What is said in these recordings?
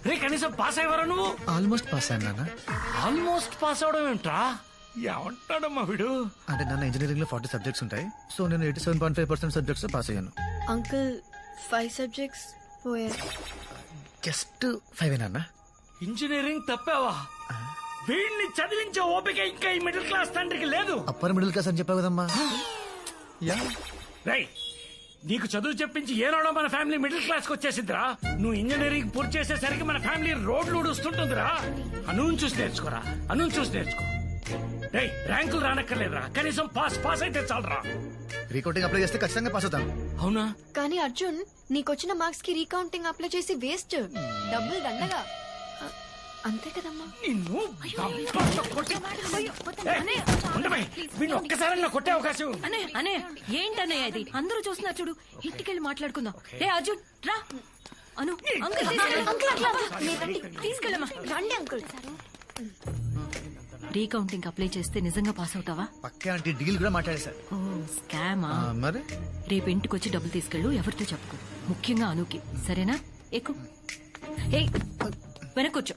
రే కనీసం పాస్ అయ్యేవారా నువ్వు? Almost pass అయ్యాను నాన్న. ఆల్మోస్ట్ పాస్ అవడం ఏంట్రా? ఏమంటాడమ్మా వీడు? అంటే నాన్న ఇంజనీరింగ్ లో 40 సబ్జెక్ట్స్ ఉంటాయి. సో నేను 87.5% సబ్జెక్ట్స్ పాస్ అయ్యాను. అంకుల్ 5 సబ్జెక్ట్స్ పోయారు. జస్ట్ 5 నాన్న. ఇంజనీరింగ్ తప్పావా? వీడిని చదివించే ఓపిక ఇంకా ఈ మిడిల్ క్లాస్ తండ్రికి లేదు. అప్పర్ మిడిల్ క్లాస్ అని చెప్పావు కదమ్మా. రై నీకు చదువు చెప్పించి ఏనాడో మన ఫ్యామిలీ మిడిల్ క్లాస్ కి వచ్చేసిందిరా. నువ్వు ఇంజనీరింగ్ పూర్తి చేసేసరికి మన ఫ్యామిలీ రోడ్లు ఊడుస్తుంటుందిరా. అనూన్ చూసి నేర్చుకోరా, అనూన్ చూసి నేర్చుకో. రేయ్ ర్యాంకులు రానక్కర్లేదురా, కనీసం పాస్ అయితే చాలరా. రీకౌంటింగ్ అప్లై చేస్తే ఖచ్చితంగా పాస్ అవుతాను. అవునా? కానీ అర్జున్ నీకొచ్చిన మార్క్స్ కి రీకౌంటింగ్ అప్లై చేసి వేస్ట్, డబ్బులు దండగా. అంతే కదమ్మా. నిన్ను వీడిని ఒక్కసారి కొట్టే అవకాశం. అనే ఏంటన్నయ్య ఇది? అందరూ చూస్తున్నారు చూడు. ఇంటికెళ్ళి మాట్లాడుకుందాం. ఏ అర్జున్ రా. అను తీసుకెళ్ళమ్మా. రండి అంకుల్. రీకౌంటింగ్ అప్లై చేస్తే నిజంగా పాస్ అవుతావా? పక్కే అంటే డీల్ కూడా మాట్లాడేశారు. ఓ స్కామా? మరి రేపు ఇంటికి వచ్చి డబ్బులు తీసుకెళ్ళు. ఎవరితో చెప్పుకో, ముఖ్యంగా అనుకి. సరేనా? ఎక్కు. ఏ వెనకొచ్చు.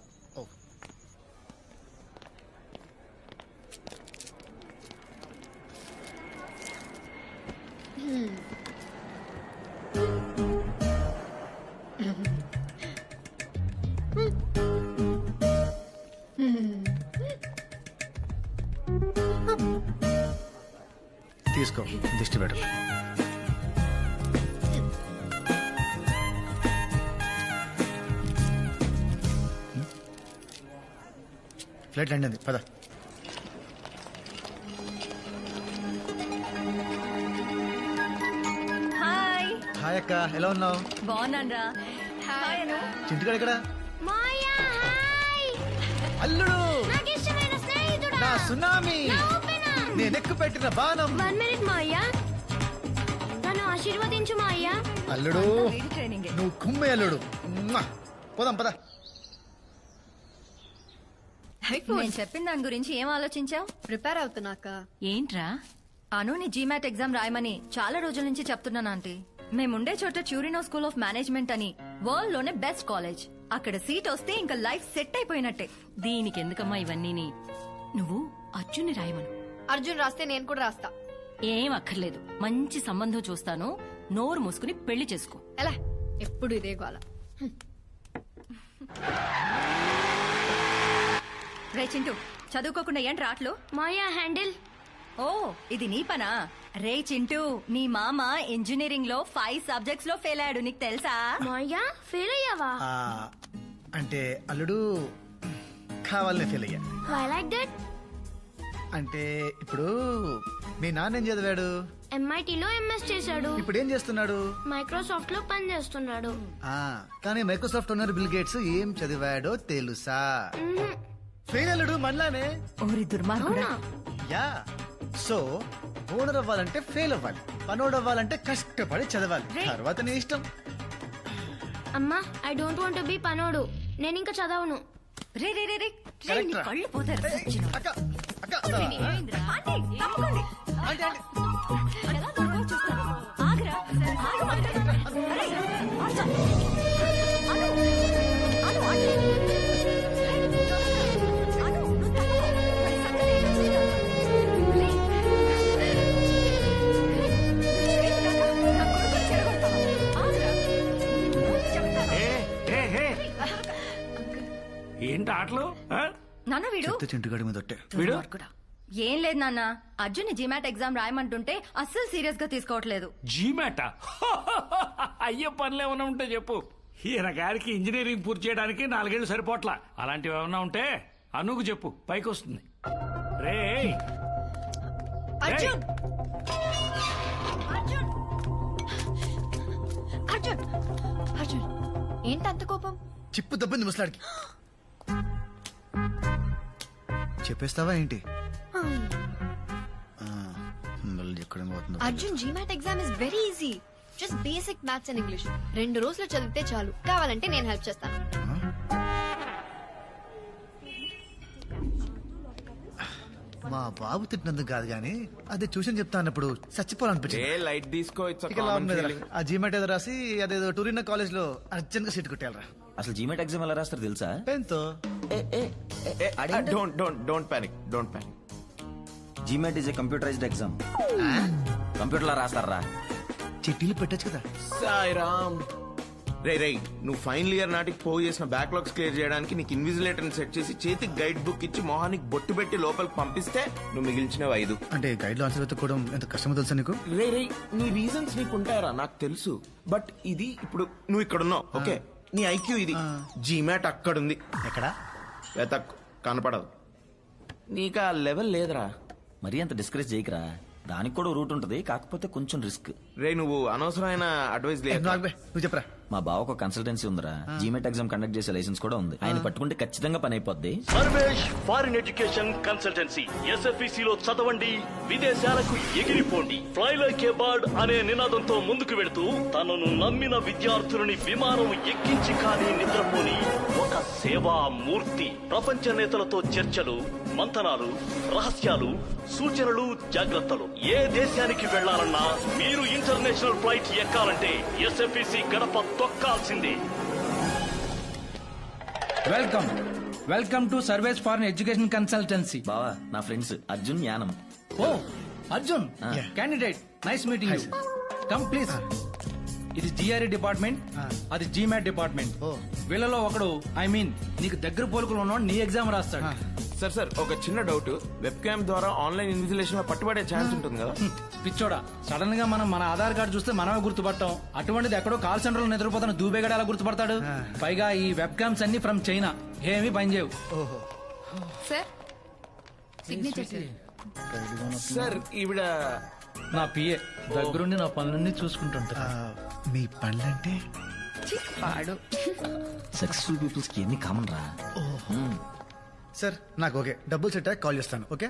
తీసుకో, దిష్టి పెట్టు. ఫ్లైట్ ల్యాండ్ అయింది, పద. హాయ్. హాయ్ అక్క, ఎలా ఉన్నావు? బాగున్నాను. హాయ్ అను. చింటికాడ ఇక్కడ. అల్లుడు నా సునామీ, నేను ఎక్కు పెట్టిన బాణం. 1 minute మాయ్యా, నన్ను ఆశీర్వదించు మాయ్యా. అల్లుడు నువ్వు కుమ్మే అల్లుడు. పోదాం పద. నేను చెప్పిన దాని గురించి ఏం ఆలోచించావు? ప్రిపేర్ అవుతున్నాక. ఏంట్రా? అను నీ జీమాట్ ఎగ్జామ్ రాయమని చాలా రోజుల నుంచి చెప్తున్నాను ఆంటీ. మేముండే చోట ట్యూరినో స్కూల్ ఆఫ్ మేనేజ్మెంట్ అని వరల్డ్ లోనే బెస్ట్ కాలేజ్. అక్కడ సీట్ వస్తే ఇంకా లైఫ్ సెట్ అయిపోయినట్టే. దీనికి ఎందుకమ్మా ఇవన్నీ? నువ్వు అర్జున్ని రాయమను. అర్జున్ రాస్తే నేను కూడా రాస్తా. ఏం అక్కర్లేదు, మంచి సంబంధం చూస్తాను. నోరు మూసుకుని పెళ్లి చేసుకో. ఎలా ఎప్పుడు ఇదే గోల. రే చింటూ, చదువుకోకుండా ఏంటి రాట్లు? మాయా హ్యాండిల్. ఓ ఇది నీ పనా? రే చింటూ, నీ మామ ఇంజనీరింగ్ లో 5 సబ్జెక్ట్స్ లో ఫెయిల్ అయ్యాడు, నీకు తెలుసా? మాయా ఫెయిల్ అయ్యావా? అంటే అల్లుడు కావాలనే ఫెయిల్ అయ్యా. Why like that? అంటే ఇప్పుడు మీ నాన్న ఏం చదివాడు? MIT లో MS చేశాడు. ఇప్పుడు ఏం చేస్తున్నాడు? మైక్రోసాఫ్ట్ లో పని చేస్తున్నాడు. కానీ మైక్రోసాఫ్ట్ ఓనర్ బిల్ గేట్స్ ఏం చదివాడో తెలుసా? ఫెయిల్ అల్లుడు మనలానే. ఓరి దుర్మార్గుడా. యా, సో ఓనర్ అవ్వాలంటే ఫెయిల్ అవ్వాలి, పనోడు అవ్వాలంటే కష్టపడి చదవాలి. తర్వాత నీ ఇష్టం. అమ్మా, ఐ డోంట్ వాంట్ బి పనోడు. నేను ఇంకా చదవను. రే రే రే రే, నీ కళ్ళు పోతారు. అక్క అక్క ఏమైందిరా? ఆంటీ, తప్పుకోండి. ఎలా దొరకవో చూస్తాను. ఆగ్రా, ఆగు మాట్లాడు. అరే, ఆచా. అను, అను, ఆంటీ. అను, నువ్వు తప్పుకో. మరి సంగతి ఏంటో చూస్తాను. లే. ఏంటి కాకా? నా కొడుకుని చెడగొడతావా? ఆగ్రా. నువ్వు చెప్తాను. ఏంటి ఆటలు? నాన్న వీడు చింటుగాడి మీద ఒట్టే. దుర్మార్గుడా. ఏం లేదు నాన్న, అర్జున్ జీమాట్ ఎగ్జామ్ రాయమంటుంటే అస్సలు సీరియస్ గా తీసుకోవట్లేదు. జీమాట అయ్యే పనులు ఏమైనా ఉంటే చెప్పు. ఈయన గారికి ఇంజనీరింగ్ పూర్తి చేయడానికి 4 ఏళ్లు సరిపోట్లా. అలాంటివి ఏమైనా ఉంటే అనుకు చెప్పు, పైకి వస్తుంది. రే అర్జున్, అర్జున్, అర్జున్, అర్జున్, ఏంటి అంత కోపం? చిప్పు దబ్బింది ముసలాడికి. చెప్పేస్తావా ఏంటి? Arjun, GMAT exam is very easy. Just basic maths and English. 2 రోజులు చదివితే చాలు. కావాలంటే నేను హెల్ప్ చేస్తాను. మా బాబు తిట్టినందుకు కాదు గానీ అదే ట్యూషన్ చెప్తా అన్నప్పుడు చచ్చిపోవాలనిపించింది. లైట్ తీసుకో. ఆ జీమాట్ ఏదో రాసి అదేదో టూరినో కాలేజ్ లో అర్జెంట్ గా సీట్ కొట్టాలరా. అసలు జీమెట్ ఎగ్జామ్ ఎలా రాస్తారు తెలుసా? పెన్తో. Don't panic. GMAT is a computerized exam. Computer లా రాస్తారా? చిట్టీలు పెట్టచ్చు కదా. సాయిరామ్. రే నువ్వు ఫైనల్ ఇయర్ నాటికి పోగు చేసిన బ్యాక్లాగ్స్ క్లియర్ చేయడానికి నీకు ఇన్విజిలేటర్ సెట్ చేసి చేతికి గైడ్ బుక్ ఇచ్చి మొహానికి బొట్టు పెట్టి లోపలికి పంపిస్తే నువ్వు మిగిల్చినవి 5. అంటే గైడ్ లో ఆన్సర్ వెతుక్కోవడం ఎంత కష్టమో తెలుసా నీకు? రే నీ రీజన్స్ నీకు ఉంటాయరా నాకు తెలుసు. బట్ ఇది ఇప్పుడు నువ్వు ఇక్కడ ఉన్నావు, ఓకే? నీ ఐక్యూ ఇది. జీమాట్ అక్కడుంది. ఎక్కడా? వెతక్ కనపడదు. నీకు ఆ లెవెల్ లేదురా. మరీ అంత డిస్కరేజ్ చేయకరా, దానికి కూడా రూట్ ఉంటది, కాకపోతే కొంచెం రిస్క్. రే నువ్వు అనవసరమైన అడ్వైస్ లేదు. నువ్వు చెప్పరా. మా బావకు ఒక కన్సల్టెన్సీ ఉందిరా, జీమెట్ ఎగ్జామ్ కండక్ట్ చేసే లైసెన్స్ కూడా ఉంది. ఆయన పట్టుకుంటే ఖచ్చితంగా పని అయిపోద్ది. Sarvesh foreign education consultancy. SFEC లో చదవండి, విదేశాలకు ఎగిరిపోండి. ఫ్లై లైక్ ఏ బర్డ్ అనే నినాదంతో ముందుకు వెళుతూ తనను నమ్మిన విద్యార్థులని విమానం ఎక్కించి కానీ నిద్రపోని ఒక సేవా మూర్తి. ప్రపంచ నేతలతో చర్చలు, మంతనాలు, రహస్యాలు, సూచనలు, జాగ్రత్తలు. ఏ దేశానికి వెళ్లాలన్నా మీరు ఇంటర్నేషనల్ ఫ్లైట్ ఎక్కాలంటే SFEC గడప తొక్కాల్సిందే. Welcome to Sarves foreign education consultancy. బావా నా ఫ్రెండ్స్ అర్జున్, యానం. ఓ Arjun, candidate, nice meeting you. Come please. ఇది GRE డిపార్ట్మెంట్, అది GMAT డిపార్ట్మెంట్. వీళ్ళలో ఒకడు, ఐ మీన్ నీకు దగ్గర పోలుకులు ఉన్నవాడు నీ ఎగ్జామ్ రాస్తాడు. సార్ ఒక చిన్న డౌట్. వెబ్ క్యామ్ ద్వారా ఆన్లైన్ ఇన్విజిలేషన్ లో పట్టుబడే ఛాన్స్ ఉంటుంది కదా? పిచ్చోడా, సడన్ గా మనం మన ఆధార్ కార్డు చూస్తే మనమే గుర్తుపట్టాం. అటువంటిది ఎక్కడో కాల్ సెంటర్ లో నిద్రపోతున్న దూబేగడ ఎలా గుర్తుపడతాడు? పైగా ఈ వెబ్ క్యామ్స్ అన్ని ఫ్రమ్ చైనా, ఏమీ పనిచేయవు. Sir signature. సార్ ఈవిడ నా పిఏ, దగ్గరుండి నా పనులన్నీ చూసుకుంటుంటా. మీ పనులంటే సక్సెస్ఫుల్ పీపుల్స్ కి ఎన్ని కామన్ రా. సార్ నాకు ఓకే, డబ్బులు సెట్ అయ్యి కాల్ చేస్తాను. ఓకే?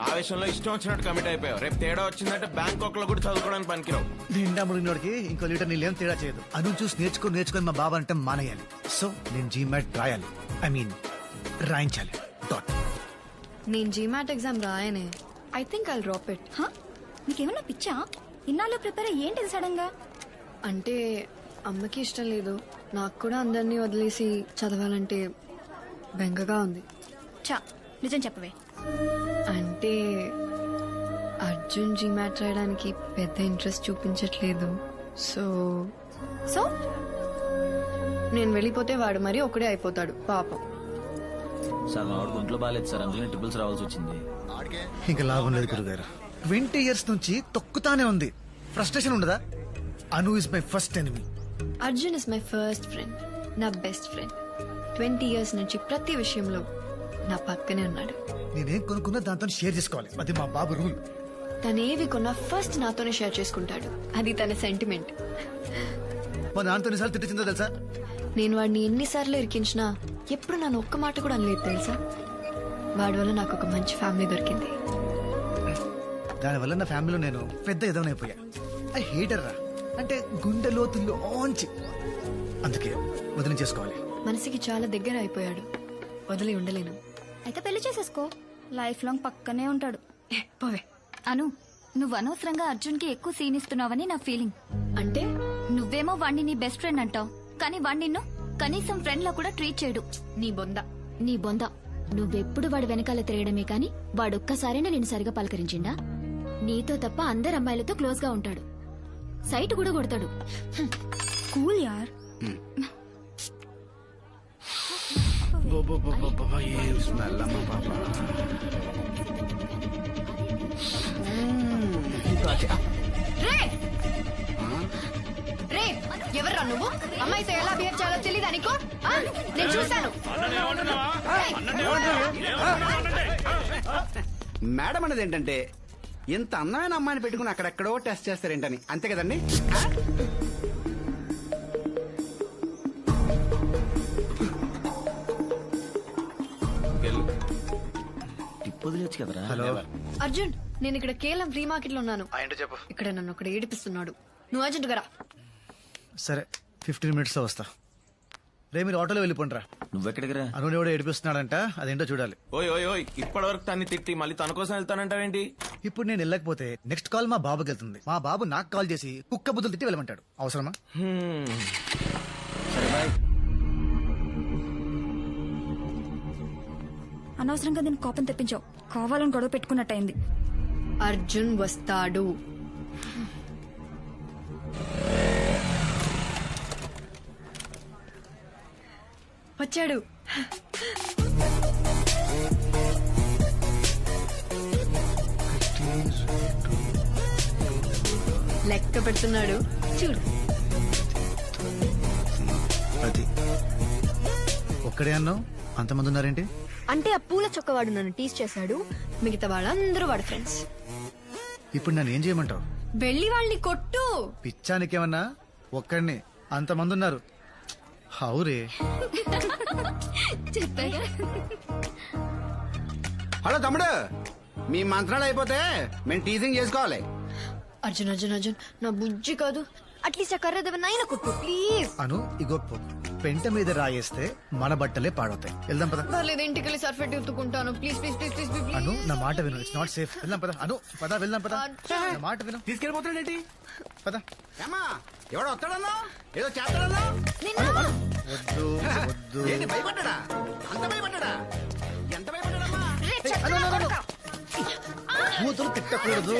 ఆవేశంలో ఇష్టం వచ్చినట్టు కమిట్ అయిపోయావు. రేపు తేడా వచ్చిందంటే బ్యాంకాక్ లో కూడా చదువుకోవడానికి పనికిరావు. నిండా మునిగినోడికి ఇంకో లీటర్ నీళ్ళేం తేడా చేయదు. అను చూసి నేర్చుకొని మా బాబా అంటే మానేయాలి. సో నేను జీమాట్ రాయాలి, ఐ మీన్ రాయించాలి. డాట్. నేను GMAT ఎగ్జామ్ రాయనే. I think I'll drop it. నీకేమన్నా పిచ్చా? ఇన్నాళ్ళు ప్రిపేర్ ఏంటిది సడన్ గా? అంటే అమ్మకి ఇష్టం లేదు, నాకు కూడా అందరినీ వదిలేసి చదవాలంటే బెంగగా ఉంది. చా నిజం చెప్పవే. అంటే అర్జున్ GMAT రాయడానికి పెద్ద ఇంట్రెస్ట్ చూపించట్లేదు. సో సో నేను వెళ్ళిపోతే వాడు మరీ ఒకడే అయిపోతాడు పాపం. సార్ మా వాడికి ఒంట్లో బాగాలేదు సార్, అందుకని ట్రిపుల్స్ రావాల్సి వచ్చింది. ఇంకా లాభం లేదు గురుగారు. 20 years నుంచి తొక్కుతానే ఉంది. ఫ్రస్ట్రేషన్ ఉండదా? Anu is my first enemy. Arjun is my first friend, నా బెస్ట్ ఫ్రెండ్. 20 years నుంచి ప్రతి విషయంలో నా పక్కనే ఉన్నాడు. నేనేం కొనుక్కున్నా దాంతో షేర్ చేసుకోవాలి, అది మా బాబు రూల్. తనేవి కొన్నా ఫస్ట్ నాతోనే షేర్ చేసుకుంటాడు, అది తన సెంటిమెంట్. మా నాన్నతో ఎన్నిసార్లు తిట్టిందో తెలుసా? నేను వాడిని ఎన్నిసార్లు ఇరికించినా ఎప్పుడు నన్ను ఒక్క మాట కూడా అనలేదు తెలుసా. వాడి వల్ల నాకు ఒక మంచి ఫ్యామిలీ దొరికింది. దానివల్ల నా ఫ్యామిలీలో నేను పెద్ద ఎదవనైపోయా. ఐ హేటర్ రా, అంటే గుండె లోతుల్లో ఆంచి. అందుకే వదిలి చేసుకోవాలి. మనసుకి చాలా దగ్గర అయిపోయాడు, వదిలి ఉండలేను. అయితే పెళ్లి చేసేసుకో, లైఫ్ లాంగ్ పక్కనే ఉంటాడు. పోవే. అను, నువ్వు అనవసరంగా అర్జున్ కి ఎక్కువ సీన్ ఇస్తున్నావని నా ఫీలింగ్. అంటే నువ్వేమో వాణ్ణి నీ బెస్ట్ ఫ్రెండ్ అంటావు, కానీ వాణ్ణి నిన్ను కనీసం ఫ్రెండ్ లా కూడా ట్రీట్ చేయడు. నీ బొంద. నువ్వెప్పుడు వాడి వెనకాల తిరగడమే కాని వాడొక్కసారైనా నేను సరిగా పలకరించిండా? నీతో తప్ప అందరు అమ్మాయిలతో క్లోజ్ గా ఉంటాడు, సైట్ కూడా కొడతాడు. కూల్ యార్. రే ఎవర్రా నువ్వు? అమ్మాయితో ఎలా బిహేవ్ చేయాలో తెలియదా నీకు? నేను చూశాను. మేడం అనేది ఏంటంటే ఇంత అందమైన అమ్మాయిని పెట్టుకుని అక్కడెక్కడో టెస్ట్ చేస్తారేంటని, అంతే కదండి? వదిలేచ్చు కదరా. హలో అర్జున్, నేను ఇక్కడ కేవలం ఫ్రీ మార్కెట్ లో ఉన్నాను. చెప్పు. ఇక్కడ నన్ను ఒకటి ఏడిపిస్తున్నాడు. నువ్వు అర్జెంట్ గా రా. సరే 15 minutes లో వస్తా. రే మీరు ఆటోలో వెళ్ళిపోండిరా. నువ్వెక్కడికి రా? అను ఎవడో ఏడిపిస్తున్నాడంట, అదేంటో చూడాలి. ఓయ్ ఇప్పటి వరకు తన్ని తిట్టి మళ్ళీ తన కోసం వెళ్తానంటావేంటి? ఇప్పుడు నేను వెళ్ళకపోతే నెక్స్ట్ కాల్ మా బాబుకి వెళ్తుంది. మా బాబు నాకు కాల్ చేసి కుక్క బుద్ధులు తిట్టి వెళ్ళమంటాడు. అవసరమా? సరే బాయ్. అనవసరంగా నేను కోపం తెప్పించావు. కావాలని గొడవ పెట్టుకున్నట్టయింది. అర్జున్ వస్తాడు. వచ్చాడు. లెక్క పెడుతున్నాడు చూడు. అది ఒక్కడే అన్నావు, అంతమంది ఉన్నారేంటి? అంటే ఆ పూల చొక్కవాడు నన్ను టీస్ చేశాడు. మిగతా వాళ్ళందరూ వాడు ఫ్రెండ్స్. ఇప్పుడు నన్ను ఏం చేయమంటావు? వెళ్ళి వాళ్ళని కొట్టు. పిచ్చానికేమన్నా? ఒక్కడిని అంతమంది ఉన్నారు. హౌరే. చెప్పాగా. హలో తమ్ముడు, మీ మంత్రాలు అయిపోతే మేము టీజింగ్ చేసుకోవాలి. అర్జున్ అర్జున్ అర్జున్ నా బుజ్జి కాదు. అట్లీస్ట్ ఆ కర్ర దేవనైనా కొట్టు ప్లీజ్. అను ఇగో పెంట మీద రాయేస్తే మన బట్టలే పాడవుతాయి. వెళ్దాం పద. పర్లేదు ఇంటికి వెళ్ళి సర్ఫెట్ ఎత్తుకుంటాను. Please please please please please. Anu నా మాట విను, ఇట్స్ నాట్ సేఫ్. వెళ్దాం పద. అను పద, వెళ్దాం పద. నా మాట విను, తీసుకెళ్ళిపోతాడేంటి? పద. ఏమా ఎవడో వస్తాడన్నా, ఏదో చేస్తాడన్నా? వద్దు వద్దు. ఏంటి భయపడ్డా? అంత భయపడ్డా? ఎంత భయపడ్డాడమ్మా? కూతురు తిట్టకూడదు.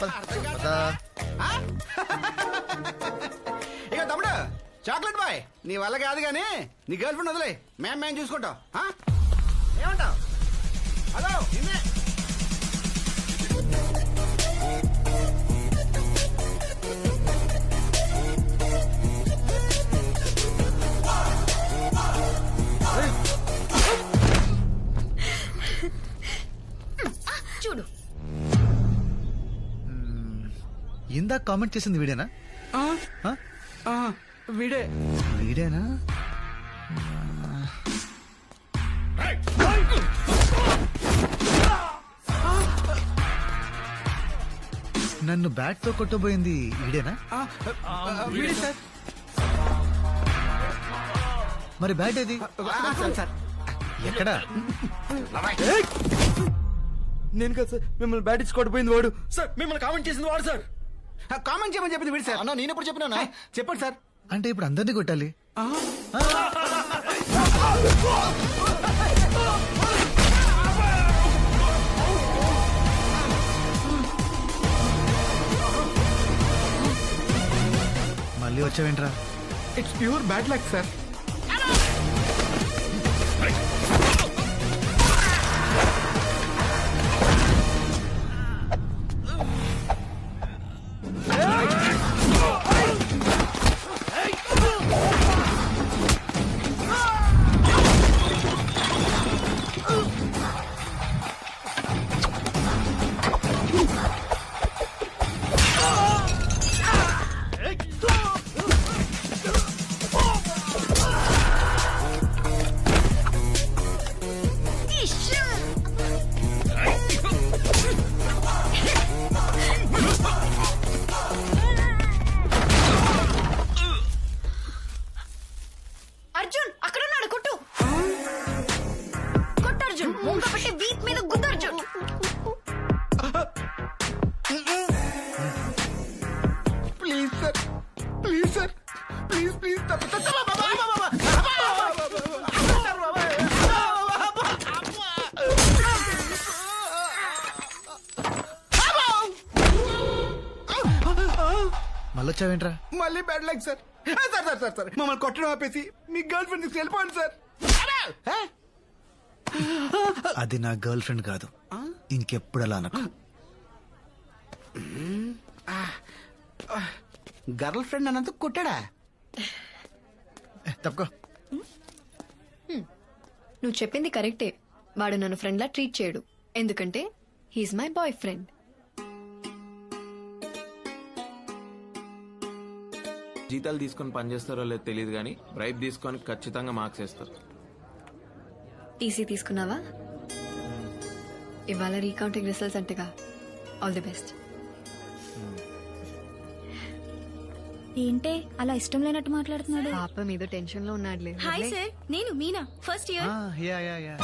పద, పద. ఇక తమ్ముడు చాక్లెట్ బాయ్, నీ వల్ల కాదు గానీ నీ గర్ల్ ఫ్రెండ్ వదిలే, మేము చూసుకుంటాం. ఏమంటావు? హలో నిన్నే. చూడు ఇందాక కామెంట్ చేసింది వీడేనా? వీడే. వీడేనా? నన్ను బ్యాట్ తో కొట్టబోయింది వీడేనా? వీడే సార్. మరి బ్యాట్ ఏది? సార్ ఎక్కడా? నేను కదా సార్, మిమ్మల్ని బ్యాట్ ఇచ్చి కొట్టిపోయింది వాడు సార్. మిమ్మల్ని కామెంట్ చేసింది వాడు సార్. కామెంట్ చేయమని చెప్పింది వీడు సార్. అన్నా నేను ఎప్పుడు చెప్పినా? చెప్పండి సార్. అంటే ఇప్పుడు అందరినీ కొట్టాలి? మళ్ళీ వచ్చావేంట్రా? It's pure bad luck sir. Arjun అక్కడ ఉన్నాడు. కొట్టు కొట్టు అర్జున్. ముంగ పెట్టి వీప్ మీద గుద్దు Arjun. Please sir, please sir, please please. మళ్ళీ వచ్చావేంట్రా? మళ్ళీ bad luck sir. Sir sir sir sir మమ్మల్ని కొట్టడం ఆపేసి మీ గర్ల్ ఫ్రెండ్ తీసుకు వెళ్ళిపోండి సార్. అది నా గర్ల్ ఫ్రెండ్ కాదు. ఇంకెప్పుడు అలా అనకు. గర్ల్ ఫ్రెండ్ అన్నందుకు కొట్టాడా? తప్పుకో. నువ్వు చెప్పింది కరెక్టే. వాడు నన్ను ఫ్రెండ్ లా ట్రీట్ చేయడు. ఎందుకంటే హీఈస్ మై బాయ్ ఫ్రెండ్. జీతాలు తీసుకొని పనిచేస్తారో లేదో తెలియదు కానీ బ్రైబ్ తీసుకొని ఖచ్చితంగా మార్క్స్ వేస్తారు. టీసీ తీసుకున్నావా? ఇవాళ రీకౌంటింగ్ రిజల్ట్స్ అంటగా. All the best. ఏంటే అలా ఇష్టం లేనట్టు మాట్లాడుతున్నాడు? పాపం ఏదో టెన్షన్ లో ఉన్నాడులే. హాయ్ సార్, నేను Meena, first year. Yeah yeah yeah.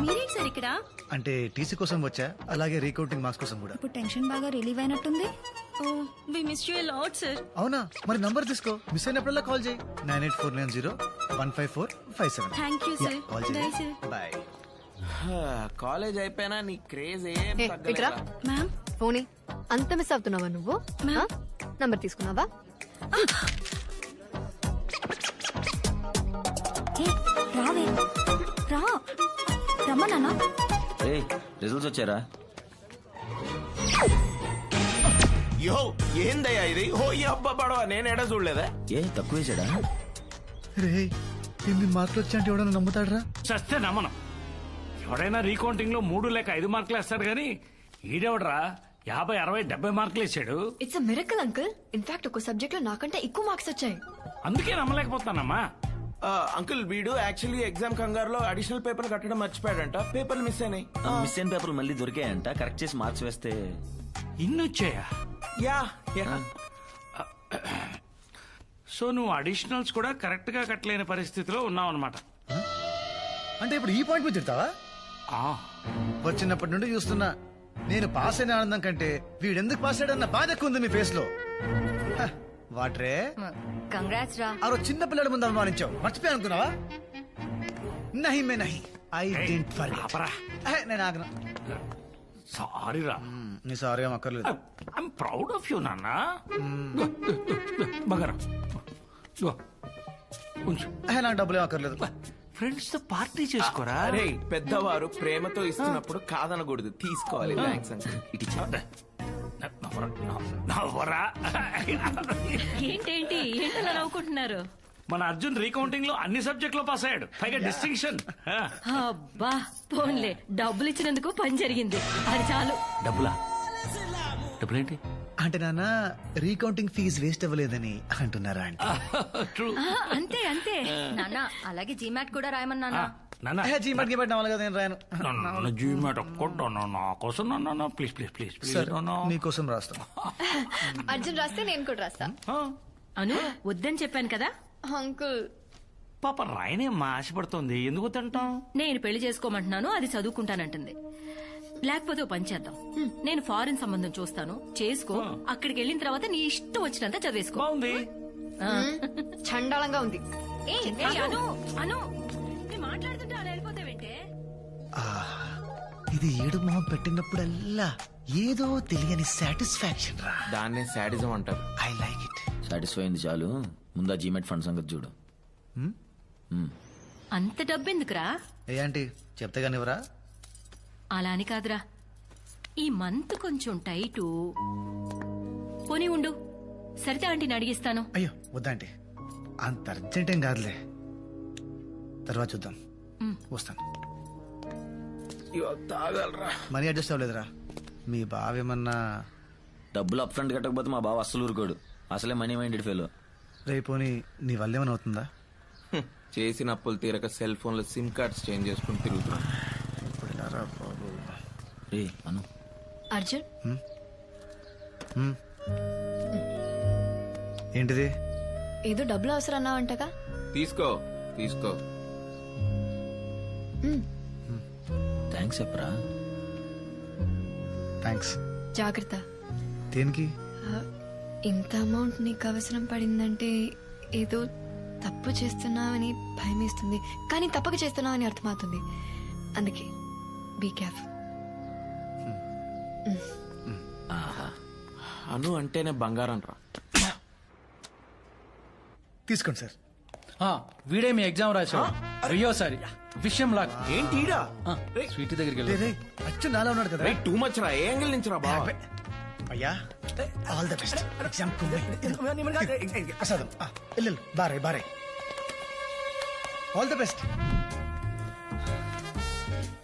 మీరేంటి సార్ ఇక్కడ? అంటే టీసీ కోసం వచ్చా, అలాగే రీకౌంటింగ్ మార్క్స్ కోసం కూడా. ఇప్పుడు టెన్షన్ బాగా రిలీవ్ అయినట్టుంది. We miss you a lot sir. అవునా, మరి నంబర్ తీసుకో, మిస్ అయినప్పుడల్లా కాల్ చేయి. 9849015457. Thank you sir. Call bye చేయి. సార్. బాయ్. కాలేజ్ అయిపోయినా నీ క్రేజ్ ఏం ఏ, ఇట్రా. తగ్గలేదా? మ్యామ్ ఫోనీ అంత మిస్ అవుతున్నావా నువ్వు? నంబర్ తీసుకున్నావా? ఏ రావే రా రమ్మన్నా. ఏ రిజల్ట్స్ వచ్చారా? యో ఏందయ్యా ఇది? ఓ ఈ అబ్బా పడవ నేను ఎడ చూడలేదా? ఏ తక్కువ వేసాడా? రే, ఎన్ని మార్కులు వచ్చా అంటే ఎవడన్నా నమ్ముతాడరా? చస్తే నమ్మనం. ఎవడైనా రీకౌంటింగ్ లో 3 లేక 5 మార్కులు వేస్తాడు కానీ ఈడెవడరా 50, 60, 70 మార్కులు వేసాడు. It's a miracle uncle. In fact ఒక సబ్జెక్ట్ లో నాకంటే ఎక్కువ మార్క్స్ వచ్చాయి. అందుకే నమ్మలేకపోతానమ్మా. అంకుల్ వీడు యాక్చువల్లీ ఎగ్జామ్ కంగారులో అడిషనల్ పేపర్ కట్టడం మర్చిపోయాడంట. పేపర్లు మిస్ అయినాయి. మిస్ అయిన పేపర్లు మళ్ళీ దొరికాయంట. కరెక్ట్ చేసి మార్క్స్ వేస్తే ఇన్ని వచ్చాయా? Yeah yeah. సో నువ్వు అడిషనల్స్ కూడా కరెక్ట్ గా కట్టలేని పరిస్థితిలో ఉన్నావు అనమాట. అంటే ఇప్పుడు ఈ పాయింట్ మీద తిడతావా? వచ్చినప్పటి నుండి చూస్తున్నా, నేను పాస్ అయిన ఆనందం కంటే వీడెందుకు పాస్ అయ్యాడన్న బాధ ఎక్కువ ఉంది మీ ఫేస్ లో. హ, వాట్రే కంగ్రాట్స్ రా. ఆ రోజు చిన్న పిల్లడి ముందు అవమానించావు, మర్చిపోయా అనుకున్నావా? నహి మే నహి, ఐ డెంట్ ఫర్గెట్. ఆపరా. నేను ఆగను. సారీ రా. నీ సారీ ఏం అక్కర్లేదు. ఐఎమ్ ప్రౌడ్ ఆఫ్ యూ నాన్న. బంగారం ఉంచు. నాకు డబ్బులు ఏం అక్కర్లేదు. ఫ్రెండ్స్ తో పార్టీ చేసుకోరా. అరే పెద్దవారు ప్రేమతో ఇస్తున్నప్పుడు కాదనకూడదు, తీసుకోవాలి. Thanks uncle. ఇటు నవ్వరా. ఏంటేంటి ఏంటలా నవ్వుకుంటున్నారు? మన అర్జున్ రీకౌంటింగ్ లో అన్ని సబ్జెక్ట్ లో పాస్ అయ్యాడు, పైగా డిస్టింక్షన్. అబ్బా పోన్లే, డబ్బులు ఇచ్చినందుకు పని జరిగింది, అది చాలు. డబ్బులేంటి? అంటే నాన్న రీకౌంటింగ్ ఫీజు వేస్ట్ అవ్వలేదని అంటున్నారా? అంటే ట్రూ. అంతే అంతే నాన్న. అలాగే జీమాట్ కూడా రాయమన్నా. నాన్న జీమట్ గిమట్ నవ్వాలి కదా, నేను రాయను. నన్ను జీమాట్ ఒక్కటా నా కోసం నాన్న. ప్లీజ్ ప్లీజ్ ప్లీజ్ ప్లీజ్ సరే, నీకోసం రాస్తాను. అర్జున్ రాస్తే నేను కూడా రాస్తా. అను వద్దని చెప్పాను కదా. అంకుల్ పాప రాయనేమ్మా, ఆశపడుతోంది. ఎందుకు తింటాం? నేను పెళ్లి చేసుకోమంటున్నాను, అది చదువుకుంటానంటుంది. లేకపోతే ఓ పని చేద్దాం, నేను ఫారెన్ సంబంధం చూస్తాను, చేసుకో. అక్కడికి వెళ్ళిన తర్వాత నీ ఇష్టం వచ్చినంత చదివేసుకో. బాగుంది. చండాలంగా ఉంది. అను అను నేను మాట్లాడుతుంటే అలా వెళ్ళిపోతావేంటే? ఇది ఏడు మొహం పెట్టినప్పుడల్లా ఏదో తెలియని సాటిస్ఫాక్షన్ రా. దాన్నే శాడిజం అంటారు. I like it. సాటిస్ఫై అయింది చాలు. ముందా జీమెట్ ఫండ్ సంగతి చూడు. అంత డబ్బెందుకురా? ఏ ఆంటీ చెప్తే కానివరా? అలా అని కాదురా, ఈ మంత్ కొంచెం టైటు. పోనీ ఉండు, సరిత ఆంటీని అడిగిస్తాను. అయ్యో వద్దాంటీ, అంత అర్జెంట్ ఏం కాదులే, తర్వాత చూద్దాం. వస్తాను. తాగలరా. Money adjust అవ్వలేదురా? మీ బావేమన్నా డబ్బులు అప్ ఫ్రంట్ కట్టకపోతే మా బావ అస్సలు ఊరుకోడు. అసలే మనీ మైండెడ్ ఫెలో. రేపోని నీ వల్ల ఏమైనా అవుతుందా? చేసిన అప్పులు తీరక సెల్ ఫోన్ లో సిమ్ కార్డ్స్ చేంజ్ చేసుకుని తిరుగుతున్నా. రే అను. అర్జున్ ఏంటిది? ఏదో డబ్బులు అవసరం అన్నావంటగా. తీసుకో తీసుకో. థ్యాంక్స్ చెప్పరా. థ్యాంక్స్. జాగ్రత్త. దేనికి? ఇంత అమౌంట్ నీకు అవసరం పడిందంటే ఏదో తప్పు చేస్తున్నావని భయం వేస్తుంది, కానీ తప్పక చేస్తున్నావని అర్థమవుతుంది. అందుకే బీ కేర్ఫుల్. అను అంటేనే బంగారం రా. తీసుకోండి సార్. వీడే మీ ఎగ్జామ్ రాశాడు. అయ్యోసారి విషయం లాగా ఏంటి ఈడా? స్వీట్ దగ్గరికి రే, రే, అచ్చు నాలా ఉన్నాడు కదా. టూ మచ్ రా. ఏ యాంగిల్ నుంచి రా బాబా? అయ్యా ఆల్ ద బెస్ట్. ఎగ్జామ్ ప్రసాదం ఇల్లు బారే బారే. All the best.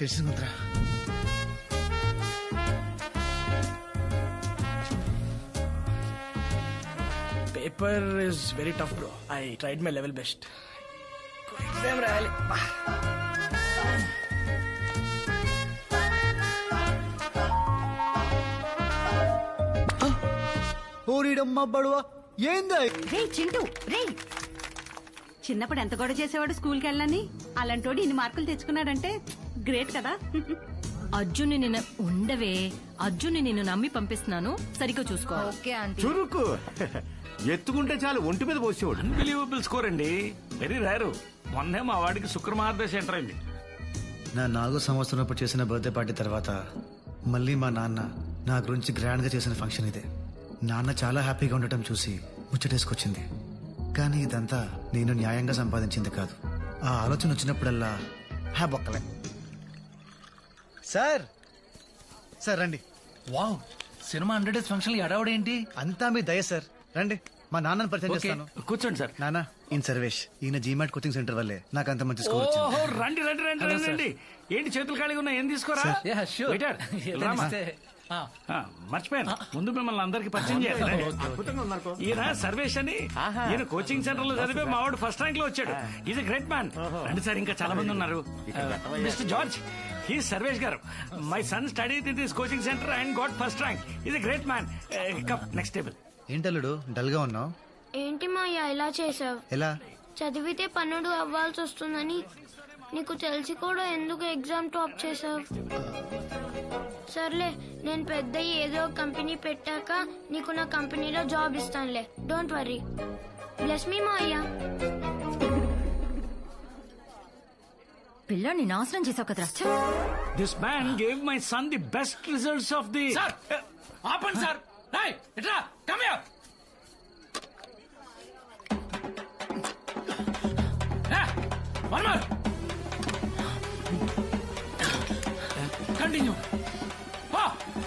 టెన్షన్ ఉందిరా. Paper is very tough bro. I tried my level best. Exam రాయాలి. ఓరిడమ్మా బడువా ఏందా? రే చింటూ రే, చిన్నప్పుడు ఎంత గొడవ చేసేవాడు స్కూల్కి వెళ్ళని, అలాంటోడు ఇన్ని మార్కులు తెచ్చుకున్నాడంటే గ్రేట్ కదా. అర్జున్ని నిన్ను ఉండవే, అర్జున్ని నిన్ను నమ్మి పంపిస్తున్నాను, సరిగ్గా చూసుకో. Okay aunty. చురుకు ఎత్తుకుంటే చాలు ఒంటి మీద పోసేవాడు. అన్బిలీవబుల్ స్కోర్ అండి, వెరీ రేరు. మొన్నే మా వాడికి శుక్రమహారదశ ఎంటర్ అయింది. నా 4వ సంవత్సరం అప్పుడు చేసిన బర్త్డే పార్టీ తర్వాత మళ్ళీ మా నాన్న నా గురించి గ్రాండ్ గా చేసిన ఫంక్షన్ ఇదే. నాన్న చాలా హ్యాపీగా ఉండటం చూసి ముచ్చటేసుకొచ్చింది. కానీ ఇదంతా నేను న్యాయంగా సంపాదించింది కాదు. ఆ ఆలోచన వచ్చినప్పుడల్లా బొక్కలే. సార్ సార్ రండి. వావ్, సినిమా 100 డేస్ ఫంక్షన్ అడవడేంటి? అంతా మీ దయ సార్. రండి, మా నాన్నని పరిచయం చేస్తాను. కూర్చోండి సార్. నాన్న, ఈయన సర్వేష్. ఈయన జీమాట్ కోచింగ్ సెంటర్ వల్లే నాకు అంత మంచి స్కోర్ వచ్చింది. ఓహో, రండి రండి రండి రండి రండి. ఏంటి చేతులు ఖాళీగా ఉన్నాయి, ఏం తీసుకోరా? Waiter, రామా. మర్చిపోయాను, ముందు మిమ్మల్ని అందరికి పరిచయం చేయాలి. ఈయన సర్వేష్ అని, ఈయన కోచింగ్ సెంటర్ లో చదివే మా వాడు ఫస్ట్ ర్యాంక్ లో వచ్చాడు. Is a great man. రండి సార్, ఇంకా చాలా మంది ఉన్నారు. Mister George, he Sarvesh garu. My son study in this coaching centre and got first rank. Is a great man. Come next table. ఏంటల్లుడు డల్ గా ఉన్నావు? ఏంటి మాయా ఇలా చేసావు? ఎలా? చదివితే 12 అవ్వాల్సి వస్తుందని నీకు తెలిసి కూడా ఎందుకు ఎగ్జామ్ టాప్ చేసావు? సర్లే, నేను పెద్ద ఏదో కంపెనీ పెట్టాక నీకు నా కంపెనీలో జాబ్ ఇస్తానులే. Don't worry. Bless me Maya. పిల్లాన్ని నాశనం చేసావు కదరా. This man gave my son the best results of the. ఆపండి సార్. ఇట్లా come here. One more. Continue.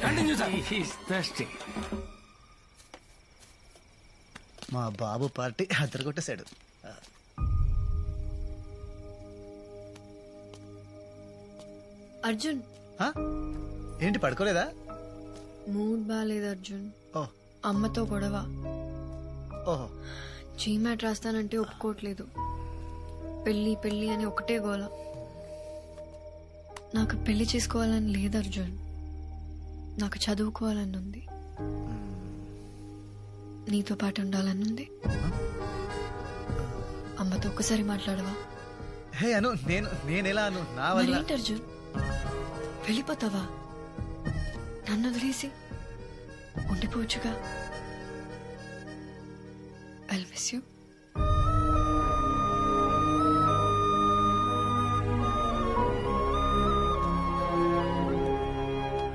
Continue sir. He's thirsty. మా బాబు పార్టీ అద్దరగొట్టేశాడు. అర్జున్, ఏంటి పడుకోలేదా? మూడ్ బాగాలేదు అర్జున్. అమ్మతో గొడవ. ఓహో. జీమాట్ రాస్తానంటే ఒప్పుకోవట్లేదు. పెళ్లి పెళ్లి అని ఒకటే గోల. నాకు పెళ్లి చేసుకోవాలని లేదు అర్జున్, నాకు చదువుకోవాలని ఉంది. నీతో పాటు ఉండాలని ఉంది. అమ్మతో ఒక్కసారి మాట్లాడవా? హే అను, నేనెలా అను? నా వల్ల. ఏంటి అర్జున్, వెళ్ళిపోతావా? నన్ను వదిలేసి ఉండిపోవచ్చుగా. I'll miss you.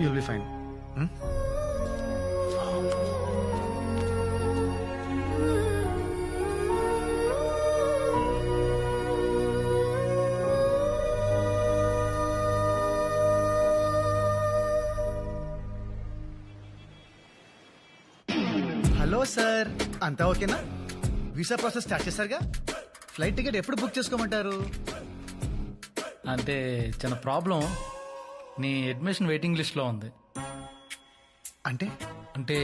You'll be fine. Hello sir, అంతా ఓకేనా? వీసా ప్రాసెస్ స్టార్ట్ చేశారుగా? ఫ్లైట్ టికెట్ ఎప్పుడు బుక్ చేసుకోమంటారు? అంటే చిన్న ప్రాబ్లం, నీ అడ్మిషన్ వెయిటింగ్ లిస్ట్ లో ఉంది. అంటే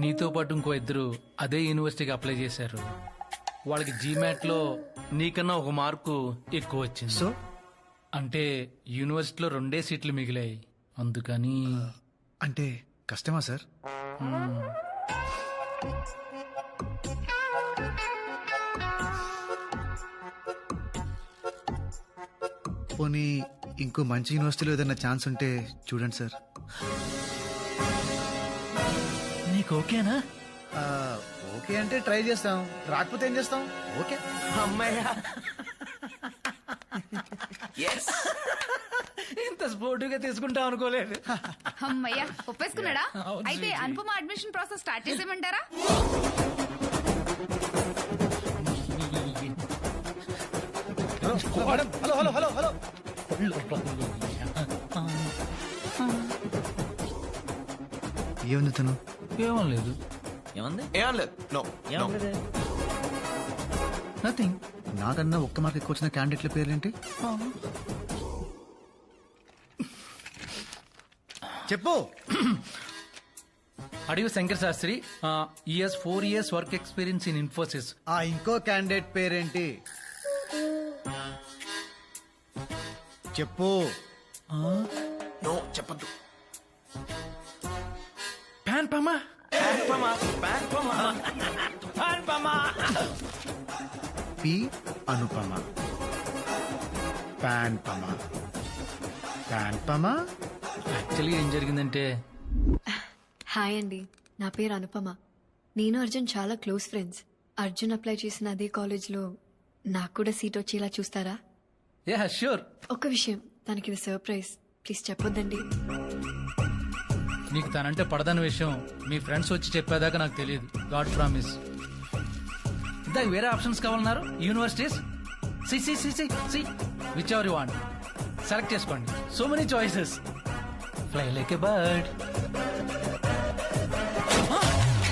నీతో పాటు ఇంకో 2 అదే యూనివర్సిటీకి అప్లై చేశారు. వాళ్ళకి జీమాట్ లో నీకన్నా 1 మార్కు ఎక్కువ వచ్చింది. సో అంటే యూనివర్సిటీలో 2 సీట్లు మిగిలాయి, అందుకని. అంటే కష్టమా సార్? పోనీ ఇంకో మంచి యూనివర్సిటీలో ఏదైనా ఛాన్స్ ఉంటే చూడండి సార్. నీకు ఓకేనా? ఓకే అంటే ట్రై చేస్తాం, రాకపోతే ఏం చేస్తాం? ఓకే. అమ్మాయ్యా, ఇంత స్పోర్టివ్గా తీసుకుంటాం అనుకోలేదు. అమ్మయ్యా, ఒప్పేసుకున్నాడా? అయితే అనుపమ అడ్మిషన్ ప్రాసెస్ స్టార్ట్ చేసేయమంటారా? Hello hello hello hello. ఏముంది తను? ఏమనలేదు. ఏమంది? No nothing. నాకన్నా 1 మార్క్ ఎక్కువ వచ్చిన క్యాండిడేట్ల పేర్లేంటి? చెప్పు. అడియు Shankar Shastri, he's 4 years work experience in Infosys. ఆ ఇంకో క్యాండిడేట్ పేరేంటి? చెప్పు. నో చెప్పద్దు. ప్యాన్పమా. పి అనుపమ. యాక్చువల్లీ ఏం జరిగిందంటే హాయ్ అండి, నా పేరు అనుపమ. నేను అర్జున్ చాలా క్లోజ్ ఫ్రెండ్స్. అర్జున్ అప్లై చేసిన అదే కాలేజ్లో నాకు కూడా సీట్ వచ్చేలా చూస్తారా? Yeah sure. ఒక్క విషయం, తనకి ఇది సర్ప్రైజ్, ప్లీజ్ చెప్పొద్దండి. నీకు తనంటే పడదన్న విషయం మీ ఫ్రెండ్స్ వచ్చి చెప్పేదాకా నాకు తెలియదు. God promise. ఇందాక వేరే ఆప్షన్స్ కావాలన్నారు. Universities see whichever you want select చేసుకోండి. So many choices. Fly like a bird.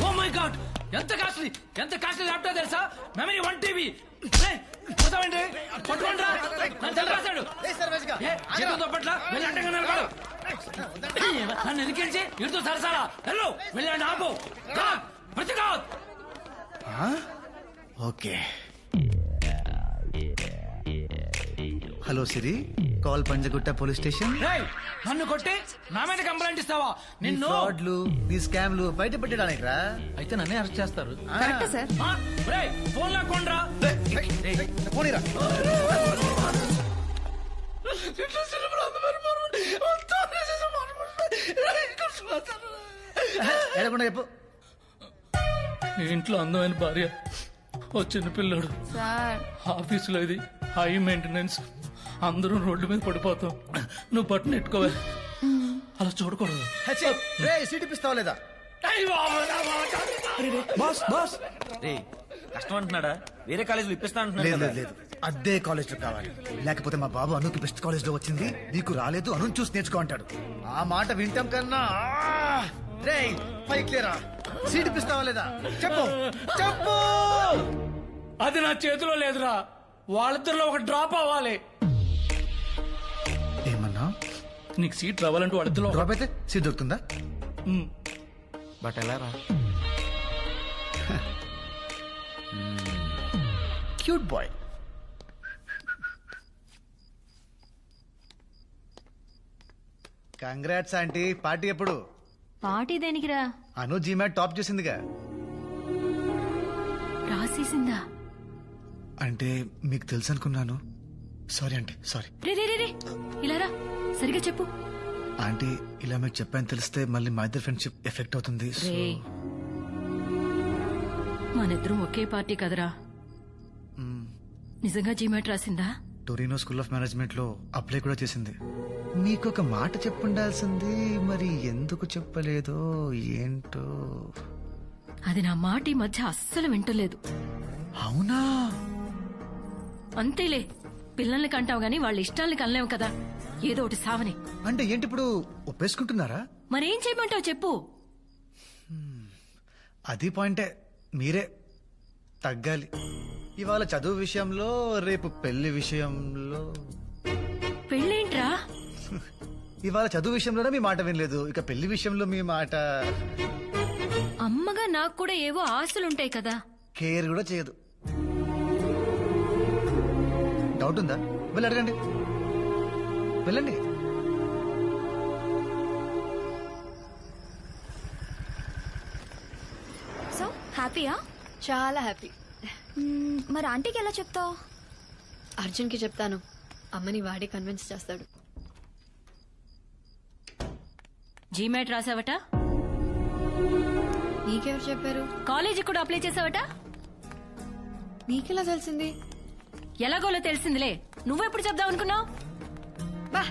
Oh my God, ఎంత కాస్ట్లీ ల్యాప్టాప్ తెలుసా? Memory 1 TB. పోతామండి, పట్టుకోండి రా. నన్ను తెలరాశాడు. నన్ను ఎదిరించి ఇడుతూ సరసాలా హలో వెళ్ళండి. ఆపు. ఓకే. హలో సిరి, కాల్ పంజగుట్ట పోలీస్ స్టేషన్. నన్ను కొట్టి నా మీద కంప్లైంట్ ఇస్తావా? నిన్ను ఫ్రాడ్లు, నీ స్కామ్లు బయట పెట్టడానికి రా. అయితే నన్నే అరెస్ట్ చేస్తారు. ఫోన్ లాక్కోండ్రా. పోనీరా. ఏడకుండా చెప్పు. ఇంట్లో అందమైన భార్య, ఓ చిన్న పిల్లోడు, ఆఫీసులో ఇది హై మెయింటెనెన్స్, అందరూ రోడ్డు మీద పడిపోతాం. నువ్వు బట్టను ఎట్టుకోవే, అలా చూడకూడదు. సీట్ ఇప్పిస్తావా లేదా? కష్టం అంటున్నాడా? వేరే కాలేజీలో ఇప్పిస్తా అంటున్నాడు. లేదు, అదే కాలేజ్ లో కావాలి. లేకపోతే మా బాబు అనుకి బెస్ట్ కాలేజ్ లో వచ్చింది, నీకు రాలేదు, అను చూసి నేర్చుకో అంటాడు. ఆ మాట వింటాం కన్నా పైకి లేరా. సీట్ ఇప్పిస్తావా లేదా? చెప్పు. అది నా చేతిలో లేదురా. వాళ్ళిద్దరిలో ఒక డ్రాప్ అవ్వాలి. ఏమన్నా? నీకు సీట్ రావాలంటే వాళ్ళిద్దరిలో డ్రాప్ అయితే సీట్ దొరుకుతుందా? బట్ ఎలా రా? Cute boy. Congrats aunty. Party ఎప్పుడు? పార్టీ దేనికిరా? అను జీమాట్ టాప్ చేసిందిగా. రాసేసిందా? అంటే మీకు తెలుసు అనుకున్నాను. Sorry aunty, sorry. రే ఇలా రా, సరిగా చెప్పు. ఆంటీ, ఇలా మీకు చెప్పాను తెలిస్తే మళ్ళీ మా ఇద్దరు ఫ్రెండ్షిప్ ఎఫెక్ట్ అవుతుంది. మనిద్దరం ఒకే పార్టీ కదరా. నిజంగా జీమాట్ రాసిందా? టొరినో స్కూల్ ఆఫ్ మేనేజ్మెంట్ లో అప్లై కూడా చేసింది. మీకు ఒక మాట చెప్పుండాల్సింది, మరి ఎందుకు చెప్పలేదో ఏంటో. అది నా మాట ఈ మధ్య అస్సలు వింటలేదు. అవునా? అంతేలే, పిల్లల్ని కంటావు గాని వాళ్ళ ఇష్టాల్ని కనలేవు కదా. ఏదో ఒకటి సావని. అంటే ఏంటి ఇప్పుడు ఒప్పేసుకుంటున్నారా? మరేం చేయమంటావు చెప్పు. అది పాయింటే, మీరే తగ్గాలి. ఇవాళ చదువు విషయంలో, రేపు పెళ్లి విషయంలో. పెళ్ళేంట్రా? ఇవాళ చదువు విషయంలోనే మీ మాట వినలేదు, ఇక పెళ్లి విషయంలో మీ మాట. అమ్మగా నాకు కూడా ఏవో ఆశలుంటాయి కదా. కేర్ కూడా చేయదు. డౌట్ ఉందా? వెళ్ళి అడగండి, వెళ్ళండి. సో హ్యాపీయా? చాలా హ్యాపీ. మరి ఆంటీకి ఎలా చెప్తావు? అర్జున్కి చెప్తాను, అమ్మని వాడే కన్విన్స్ చేస్తాడు. జీమాట్ రాసావట? నీకెవరు చెప్పారు? కాలేజీ కూడా అప్లై చేసావట? నీకెలా తెలిసింది? ఎలాగోలో తెలిసిందిలే. నువ్వెప్పుడు చెప్దాం అనుకున్నావు? బా,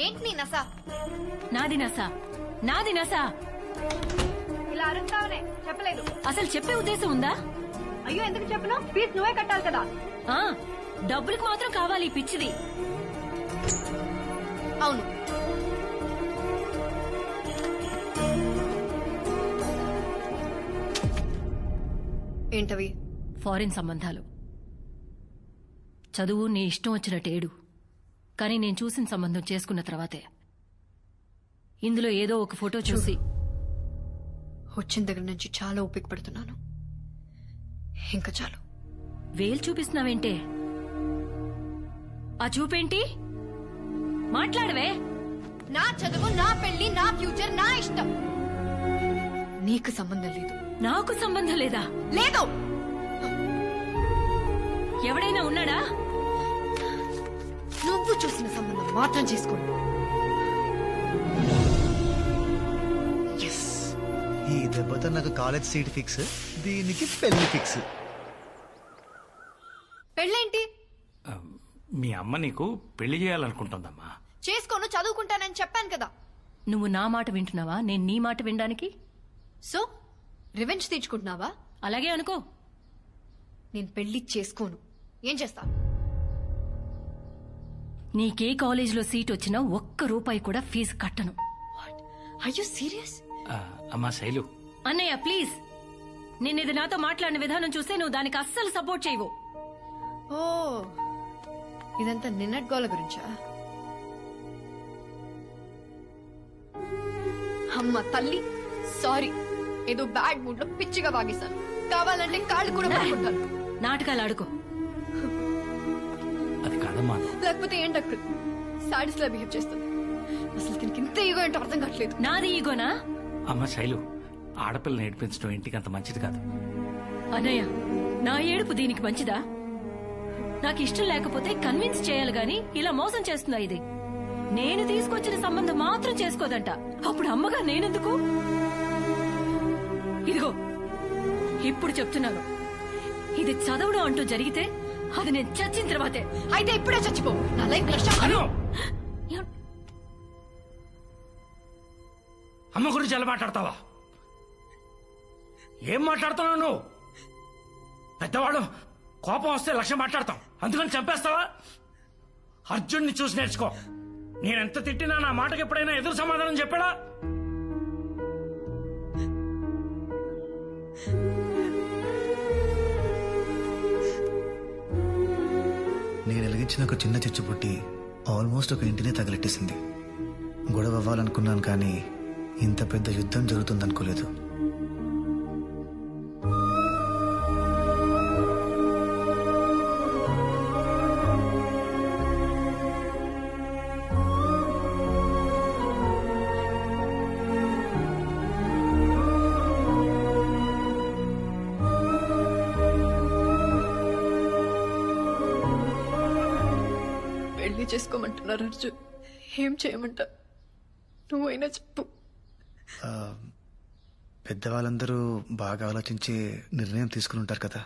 ఏంటి నీ నసా? నాది నసా. ఇలా అరుస్తావనే చెప్పలేదు. అసలు చెప్పే ఉద్దేశం ఉందా? అయ్యో, ఎందుకు చెప్పను? ఫీజు నువ్వే కట్టాలి కదా. డబ్బులకు మాత్రం కావాలి ఈ పిచ్చిది. అవును. ఏంటవి? ఫారిన్ సంబంధాలు. చదువు నీ ఇష్టం వచ్చినట్టేడు, కానీ నేను చూసిన సంబంధం చేసుకున్న తర్వాతే ఇందులో ఏదో ఒక ఫోటో చూసి వచ్చిన దగ్గర నుంచి చాలా ఓపిక పడుతున్నాను. ఇంకా చాలు. వేలు చూపిస్తున్నావేంటే? ఆ చూపేంటి? మాట్లాడవే. నా చదువు, నా పెళ్లి, నా ఫ్యూచర్, నా ఇష్టం. నీకు సంబంధం లేదు. నాకు సంబంధం లేదా? లేదు. ఎవడైనా ఉన్నాడా? నువ్వు చూసిన సంబంధం మాత్రం చేసుకోండి. ఈ దెబ్బతో నాకు కాలేజ్ సీట్ ఫిక్స్, దీనికి పెళ్లి ఫిక్స్. పెళ్ళేంటి? మీ అమ్మ నీకు పెళ్లి చేయాలనుకుంటుందమ్మా. చేసుకోను, చదువుకుంటానని చెప్పాను కదా. నువ్వు నా మాట వింటున్నావా, నేను నీ మాట వినడానికి? సో రివెంజ్ తీర్చుకుంటున్నావా? అలాగే అనుకో. నేను పెళ్లి చేసుకోను. ఏం చేస్తా? నీకే కాలేజీలో సీట్ వచ్చినా ఒక్క రూపాయి కూడా ఫీజు కట్టను. Are you serious? అమ్మా శైలు, అన్నయ్య ప్లీజ్, నేనేది నాతో మాట్లాడిన విధానం చూస్తే నువ్వు దానికి అస్సలు సపోర్ట్ చేయవు. ఓ, ఇదంతా నిన్నటి గోల గురించా? అమ్మ తల్లి, సారీ. ఏదో బ్యాడ్ మూడ్ లో పిచ్చిగా వాగేశాను. కావాలంటే కాళ్ళు కూడా పట్టుకుంటాను. నాటకాలు ఆడుకో. అది కాదమ్మా. లేకపోతే ఏంటక్కడ సాడీస్ లా బిహేవ్ చేస్తుంది. అసలు దీనికి ఇంత ఈగో ఏంటో అర్థం కావట్లేదు. నాది ఈగోనా? అమ్మ శైలు, ఆడపిల్లని ఏడిపించడం ఇంటికి అంత మంచిది కాదు. అన్నయ్య, నా ఏడుపు దీనికి మంచిదా? నాకు ఇష్టం లేకపోతే కన్విన్స్ చేయాలి గాని ఇలా మోసం చేస్తుందా ఇది? నేను తీసుకొచ్చిన సంబంధం మాత్రం చేసుకోదంట. అప్పుడు అమ్మగా నేనెందుకు? ఇదిగో ఇప్పుడు చెప్తున్నాను, ఇది చదవడం అంటూ జరిగితే అది నేను చచ్చిన తర్వాతే. అయితే ఇప్పుడే చచ్చిపో. నా లైఫ్ కష్టం. అమ్మ గురించి ఎలా మాట్లాడతావా? ఏం మాట్లాడుతున్నావు నువ్వు? పెద్దవాడు కోపం వస్తే లక్ష్యం మాట్లాడతాం, అందుకని చంపేస్తావా? అర్జున్ని చూసి నేర్చుకో. నేనెంత తిట్టినా నా మాటకి ఎప్పుడైనా ఎదురు సమాధానం చెప్పాడా? నేను వెలిగించిన ఒక చిన్న చిచ్చు పుట్టి ఆల్మోస్ట్ ఒక ఇంటినే తగలెట్టేసింది. గొడవ అవ్వాలనుకున్నాను, కానీ ఇంత పెద్ద యుద్ధం జరుగుతుందనుకోలేదు. పెళ్లి చేసుకోమంటున్నారు అర్జున్. ఏం చేయమంటా? నువ్వైనా చెప్పు. పెద్దవాళ్ళందరూ బాగా ఆలోచించి నిర్ణయం తీసుకుని ఉంటారు కదా.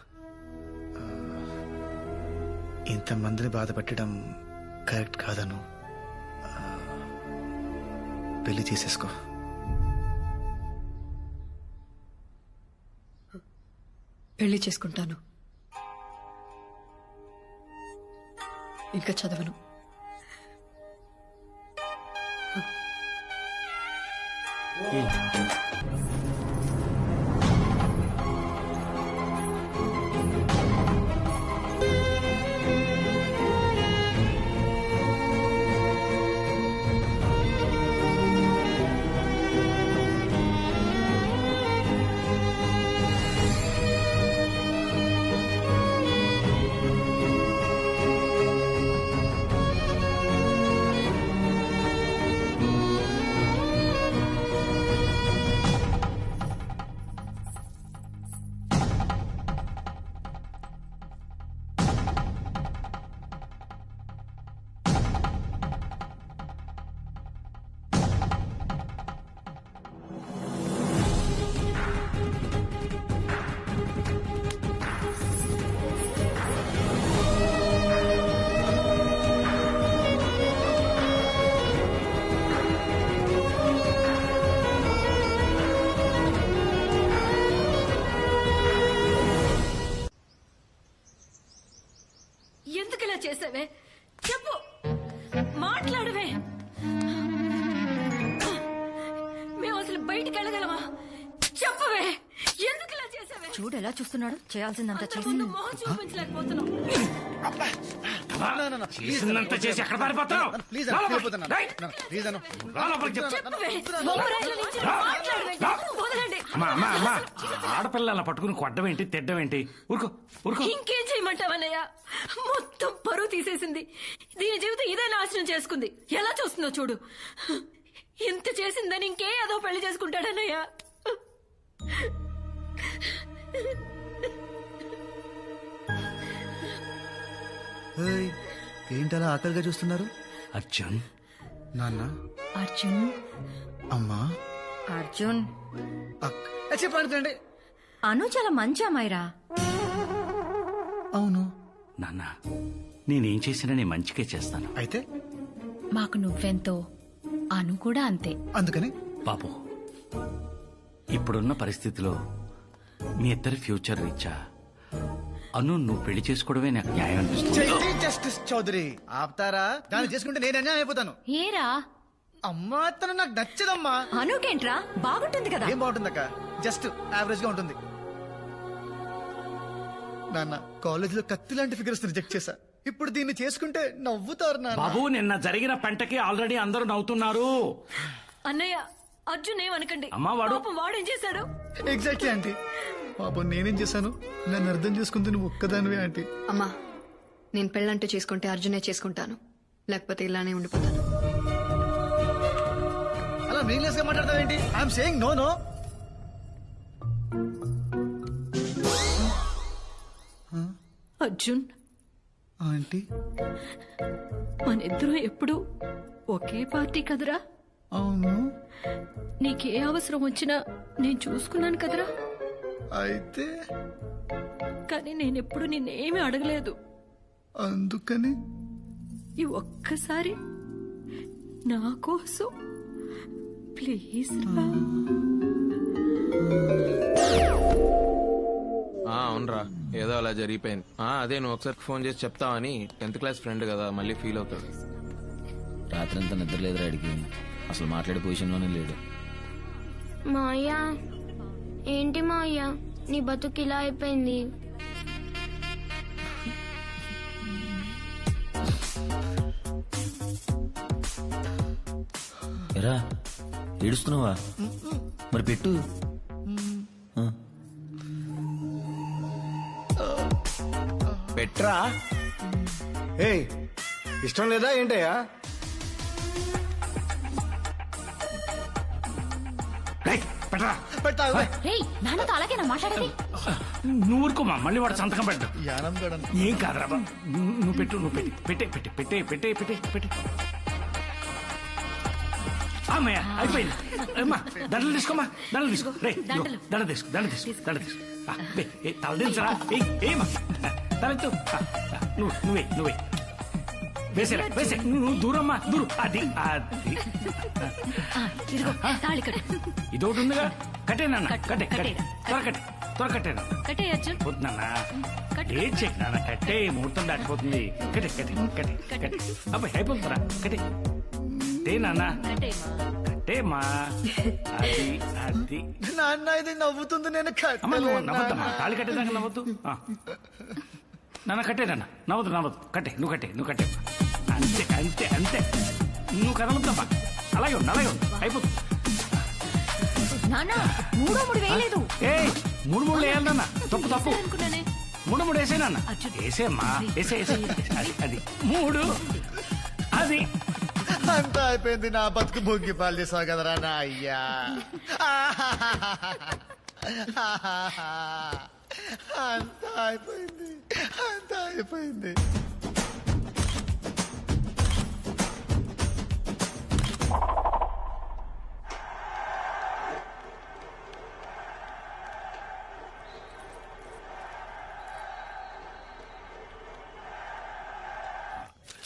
ఇంతమందిని బాధ పెట్టడం కరెక్ట్ కాదను. పెళ్లి చేసేసుకో. పెళ్లి చేసుకుంటాను. ఇంకా చదవను. ఎందుకు చేసావే? చెప్పు, మాట్లాడవే. మేము అసలు బయటికి వెళ్ళగలమా? చెప్పవే, ఎందుకు ఇలా చేసావే? చూడు ఎలా చూస్తున్నాడు. చేయాల్సిందంతా చేసి చూపించలేకపోతున్నాం. చేసిందంత చేసి ఎక్కడ పారిపోతున్నావు? ఆడపిల్ల అలా పట్టుకుని కొట్టడం ఏంటి, తిట్టడం ఏంటి? ఊరుకో ఊరుకో. ఇంకేం చేయమంటావన్నయ్య? మొత్తం పరువు తీసేసింది. దీని జీవితం ఇదే నాశనం చేసుకుంది. ఎలా చూస్తుందో చూడు. ఇంత చేసిందని ఇంకే ఏదో పెళ్లి చేసుకుంటాడన్నయ్య. ఏంటలా ఆకలిగా చూస్తున్నారు? అర్జున్. నాన్న. అర్జున్. అమ్మా. అర్జున్. చెప్పండి. అను చాలా మంచి అమ్మాయిరా. అవును నాన్న, నేనేం చేసినా నేను మంచిగా చేస్తాను. అయితే మాకు నువ్వెంతో అను కూడా అంతే. అందుకని బాబు, ఇప్పుడున్న పరిస్థితిలో మీ ఇద్దరి ఫ్యూచర్ రీచా అను నువ్వు పెళ్లి చేసుకోవడమే నాకు న్యాయం అనిపిస్తుంది. జస్టిస్ చౌదరి ఆపుతారా? దాన్ని చేసుకుంటే నేను అన్యాయం అయిపోతాను. ఏరా అమ్మా, తను నాకు నచ్చదమ్మా. అనుకేంట్రా, బాగుంటుంది కదా. ఏం బాగుంటుందక్క, జస్ట్ యావరేజ్ గా ఉంటుంది. నాన్న, కాలేజ్ లో కత్తి లాంటి ఫిగర్స్ రిజెక్ట్ చేశా. ఇప్పుడు దీన్ని చేసుకుంటే నవ్వుతారు నాన్న. బాబు, నిన్న జరిగిన పంటకి ఆల్రెడీ అందరూ నవ్వుతున్నారు. అన్నయ్య, అర్జున్ ఏమనకండి. అమ్మా, వాడు వాడేం చేశాడు? Exactly aunty. పాపం నేనేం చేశాను? నన్ను అర్థం చేసుకుంది నువ్వు ఒక్కదానివే ఆంటీ. అమ్మా, నేను పెళ్ళంటూ చేసుకుంటే అర్జునే చేసుకుంటాను, లేకపోతే ఇలానే ఉండిపోతాను. అలా మీనింగ్లెస్ గా మాట్లాడతావేంటి? I'm saying no no. Arjun, aunty, మనిద్దరం ఎప్పుడు ఒకే పార్టీ కదరా. అవును. నీకే అవసరం వచ్చినా నేను చూసుకున్నాను కదరా. అయితే కానీ నేనెప్పుడు నిన్నేమీ అడగలేదు. అందుకని ఈ ఒక్కసారి నా కోసం ప్లీజ్ రా. అవునరా, ఏదో అలా జరిగిపోయింది. అదే నువ్వు ఒకసారి ఫోన్ చేసి చెప్తావని. 10th క్లాస్ ఫ్రెండ్ కదా, మళ్ళీ ఫీల్ అవుతాడు. రాత్రంతా నిద్ర లేదురా అడిగి, అసలు మాట్లాడే పొజిషన్ లోనే లేడు. మాయ, ఏంటి మాయ, నీ బతుకు ఇలా అయిపోయింది? ఎరా ఏడుస్తున్నావా? మరి పెట్టు. పెట్రా. ఏయ్, ఇష్టం లేదా ఏంటయ్యా? రేయ్, నాన్నతో అలాగే నా మాట్లాడేది. నువ్వు ఊరుకోమా, మళ్ళీ వాడు సంతకం పెట్టు. యానం గడం. ఏం కాదురా బాబు, నువ్వు పెట్టు, నువ్వు పెట్టే పెట్టే పెట్టే పెట్టే పెట్టే పెట్టే. అమ్మయ్య, అయిపోయింది. అమ్మా, దండలు తీసుకోమా, దండలు తీసుకో. రే, దండ తీసుకో, దండ తీసుకో, దండ తీసుకో. తల దించరా. ఏమా తలెత్తు. నువ్వే వేసేరా, వేసే. నువ్వు దూరమ్మా, దూరం. అది అది ఇదొకటి ఉందిగా. కట్టేనా? కట్టే కట్టే, త్వర కట్టే, త్వర కట్టేనా. కట్టే అర్జున్. పోతున్నానా? ఏం చెక్ నాన్న, కట్టే. ముహూర్తం దాటిపోతుంది. కట్టే కట్టే కట్టే కట్టే. అబ్బాయి అయిపోతుందిరా. కట్టే కట్టే నాన్న, కట్టేమా. అది అది నాన్న, ఇది నవ్వుతుంది. నేను నవ్వద్దమ్మా, తాళి కట్టేదాకా నవ్వద్దు. నాన్న కట్టేదన్న, నవ్వద్దు నవ్వద్దు. కట్టే, నువ్వు కట్టే, నువ్వు కట్టే. అంతే అంతే అంతే. నువ్వు కదలొద్దమ్మా, అలాగే ఉండు, అలాగే ఉండు. అయిపోతుంది. ఏ 3 వేయాలి నాన్న. తప్పు తప్పు. 3 వేసే నాన్న. వేసేమ్మా, వేసే వేసే. అది అది 3. అది అంతా అయిపోయింది. నా బతుకు భోగి పాలు చేసావు కదరా నా అయ్యా. అంతా అయిపోయింది, అంతా అయిపోయింది.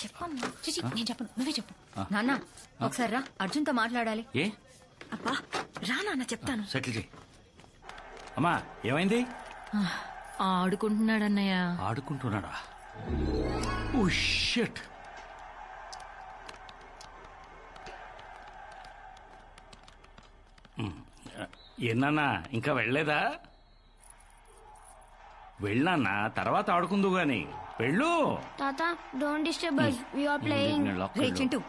చెప్పమ్మా. నేను చెప్పను, నువ్వే చెప్పు. నాన్న, ఒకసారి రా, అర్జున్ తో మాట్లాడాలి. ఏ అబ్బా రా నాన్న, చెప్తాను. సెటిల్ చేయి. అమ్మా, ఏమైంది? ఆడుకుంటున్నాడన్నయ్య. ఆడుకుంటున్నాడా? Oh shit. ఏనా ఇంకా వెళ్ళలేదా? వెళ్ళానా, తర్వాత ఆడుకుందు గాని. వెళ్ళు. తాత, don't disturb us, we are playing. రే చింటూ,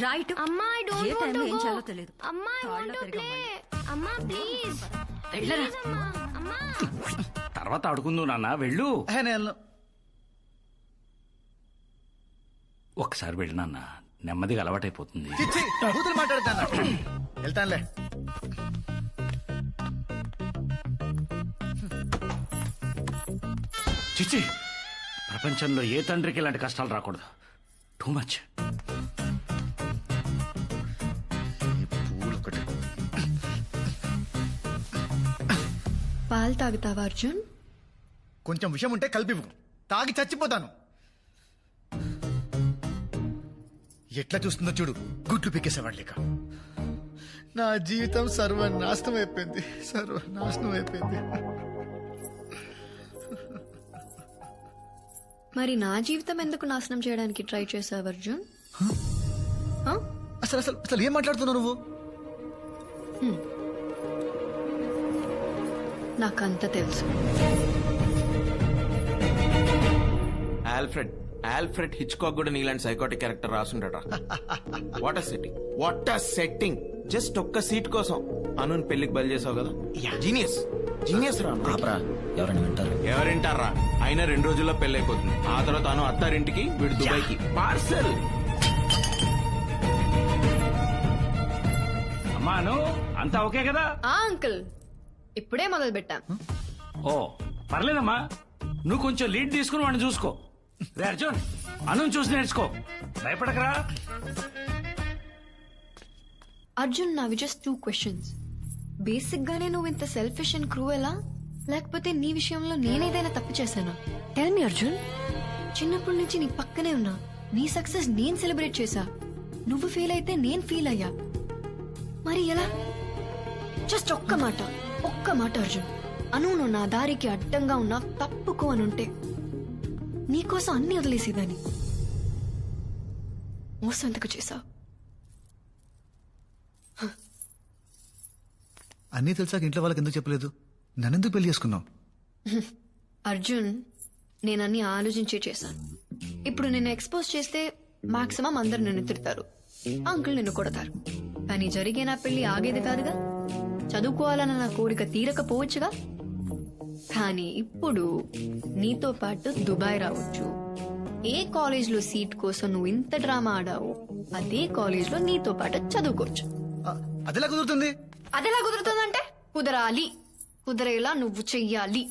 రైట్. అమ్మా, I don't want to ఏం go. చేయాలో తెలియదు. అమ్మా, I want to play. అమ్మా, ప్లీజ్. వెళ్ళరా. అమ్మా. తర్వాత ఆడుకుందు నాన్న, వెళ్ళు. ఒకసారి వెళ్ళు నాన్న, నెమ్మదిగా అలవాటైపోతుంది. కూతురు మాట్లాడతాను. వెళ్తానులే. చిచ్చి, ప్రపంచంలో ఏ తండ్రికి ఇలాంటి కష్టాలు రాకూడదు. Too much. పాలు తాగుతావా అర్జున్? కొంచెం విషయం ఉంటే కలిపివు, తాగి చచ్చిపోతాను. ఎట్లా చూస్తుందో చూడు, గుడ్లు పీకేసేవాడు లేక. నా జీవితం సర్వనాశనం అయిపోయింది, సర్వనాశనం అయిపోయింది. మరి నా జీవితం ఎందుకు నాశనం చేయడానికి ట్రై చేసావు అర్జున్? అసలు అసలు అసలు ఏం మాట్లాడుతున్నావు నువ్వు? నాకంత తెలుసు. ఆల్ఫ్రెడ్ హిచ్కాక్ కూడా నీలాంటి సైకోటిక్ క్యారెక్టర్ రాసుండట. What setting, what setting. Just ఒక్క సీట్ కోసం అను పెళ్లికి బయలు చేసావు కదా. జీనియస్ జీనియస్ రా. ఎవరైనా వింటారు? ఎవరింటారా? అయినా 2 రోజుల్లో పెళ్లి అయిపోతుంది. ఆ తర్వాత అను అత్తారింటికి, వీడు దుబాయ్కి. పార్సల్. అమ్మాను అంతా ఓకే కదా? అంకుల్ ఇప్పుడే మొదలు పెట్టాం. ఓ పర్లేదమ్మా, నువ్వు కొంచెం లీడ్ తీసుకుని వాడిని చూసుకో. రే అర్జున్, అను చూసి నేర్చుకో, భయపడకరా. అర్జున్, నావి జస్ట్ 2 క్వశ్చన్స్. బేసిక్ గానే నువ్వు ఇంత సెల్ఫిష్ అండ్ క్రూయలా, లేకపోతే నీ విషయంలో నేనేదైనా తప్పు చేశానా? Tell me Arjun. చిన్నప్పటి నుంచి నీ పక్కనే ఉన్నా, నీ సక్సెస్ నేను సెలబ్రేట్ చేశా. నువ్వు ఫీల్ అయితే నేను ఫీల్ అయ్యా. మరి ఎలా? జస్ట్ ఒక్క మాట అర్జున్. అను నువ్వు నా దారికి అడ్డంగా ఉన్నా తప్పుకో అనుంటే నీకోసం అన్ని వదిలేసేదాన్ని. మోసం ఎందుకు చేశావు? అన్నీ తెలిసాక ఇంట్లో వాళ్ళకి ఎందుకు చెప్పలేదు? నన్నెందుకు పెళ్లి చేసుకున్నావు? అర్జున్, నేనన్నీ ఆలోచించే చేశాను. ఇప్పుడు నిన్ను ఎక్స్పోజ్ చేస్తే మాక్సిమం అందరు నిన్ను తిడతారు, అంకుల్ నిన్ను కొడతారు. కానీ జరిగే నా పెళ్లి ఆగేది కాదుగా. చదువుకోవాలన్న నా కోరిక తీరకపోవచ్చుగా. కానీ ఇప్పుడు నీతో పాటు దుబాయ్ రావచ్చు. ఏ కాలేజ్ లో సీట్ కోసం నువ్వు ఇంత డ్రామా ఆడావు, అదే కాలేజ్ లో నీతో పాటు చదువుకోవచ్చు. అదెలా కుదురుతుంది? అదెలా కుదురుతుందంటే కుదరాలి, కుదరేలా నువ్వు చెయ్యాలి.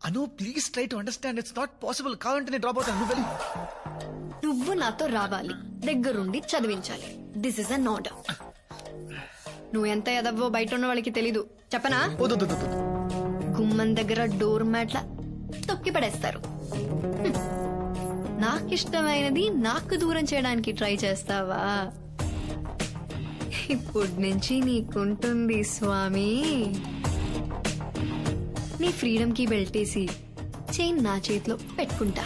Anu please try to understand, it's not possible. కావాలంటే నేను డ్రాప్ అవుతాను. నువ్వు నాతో రావాలి, దగ్గరుండి చదివించాలి. This is an order. నువ్వు ఎంత ఎదవ్వో బయట ఉన్న వాళ్ళకి తెలీదు, చెప్పనా? గుమ్మం దగ్గర డోర్ మ్యాట్ల తొక్కి పడేస్తారు. నాకిష్టమైనది నాకు దూరం చేయడానికి ట్రై చేస్తావా? ఇప్పటి నుంచి నీకుంటుంది స్వామి. నీ ఫ్రీడమ్ కి బెల్టేసి చైన్ నా చేతిలో పెట్టుకుంటా.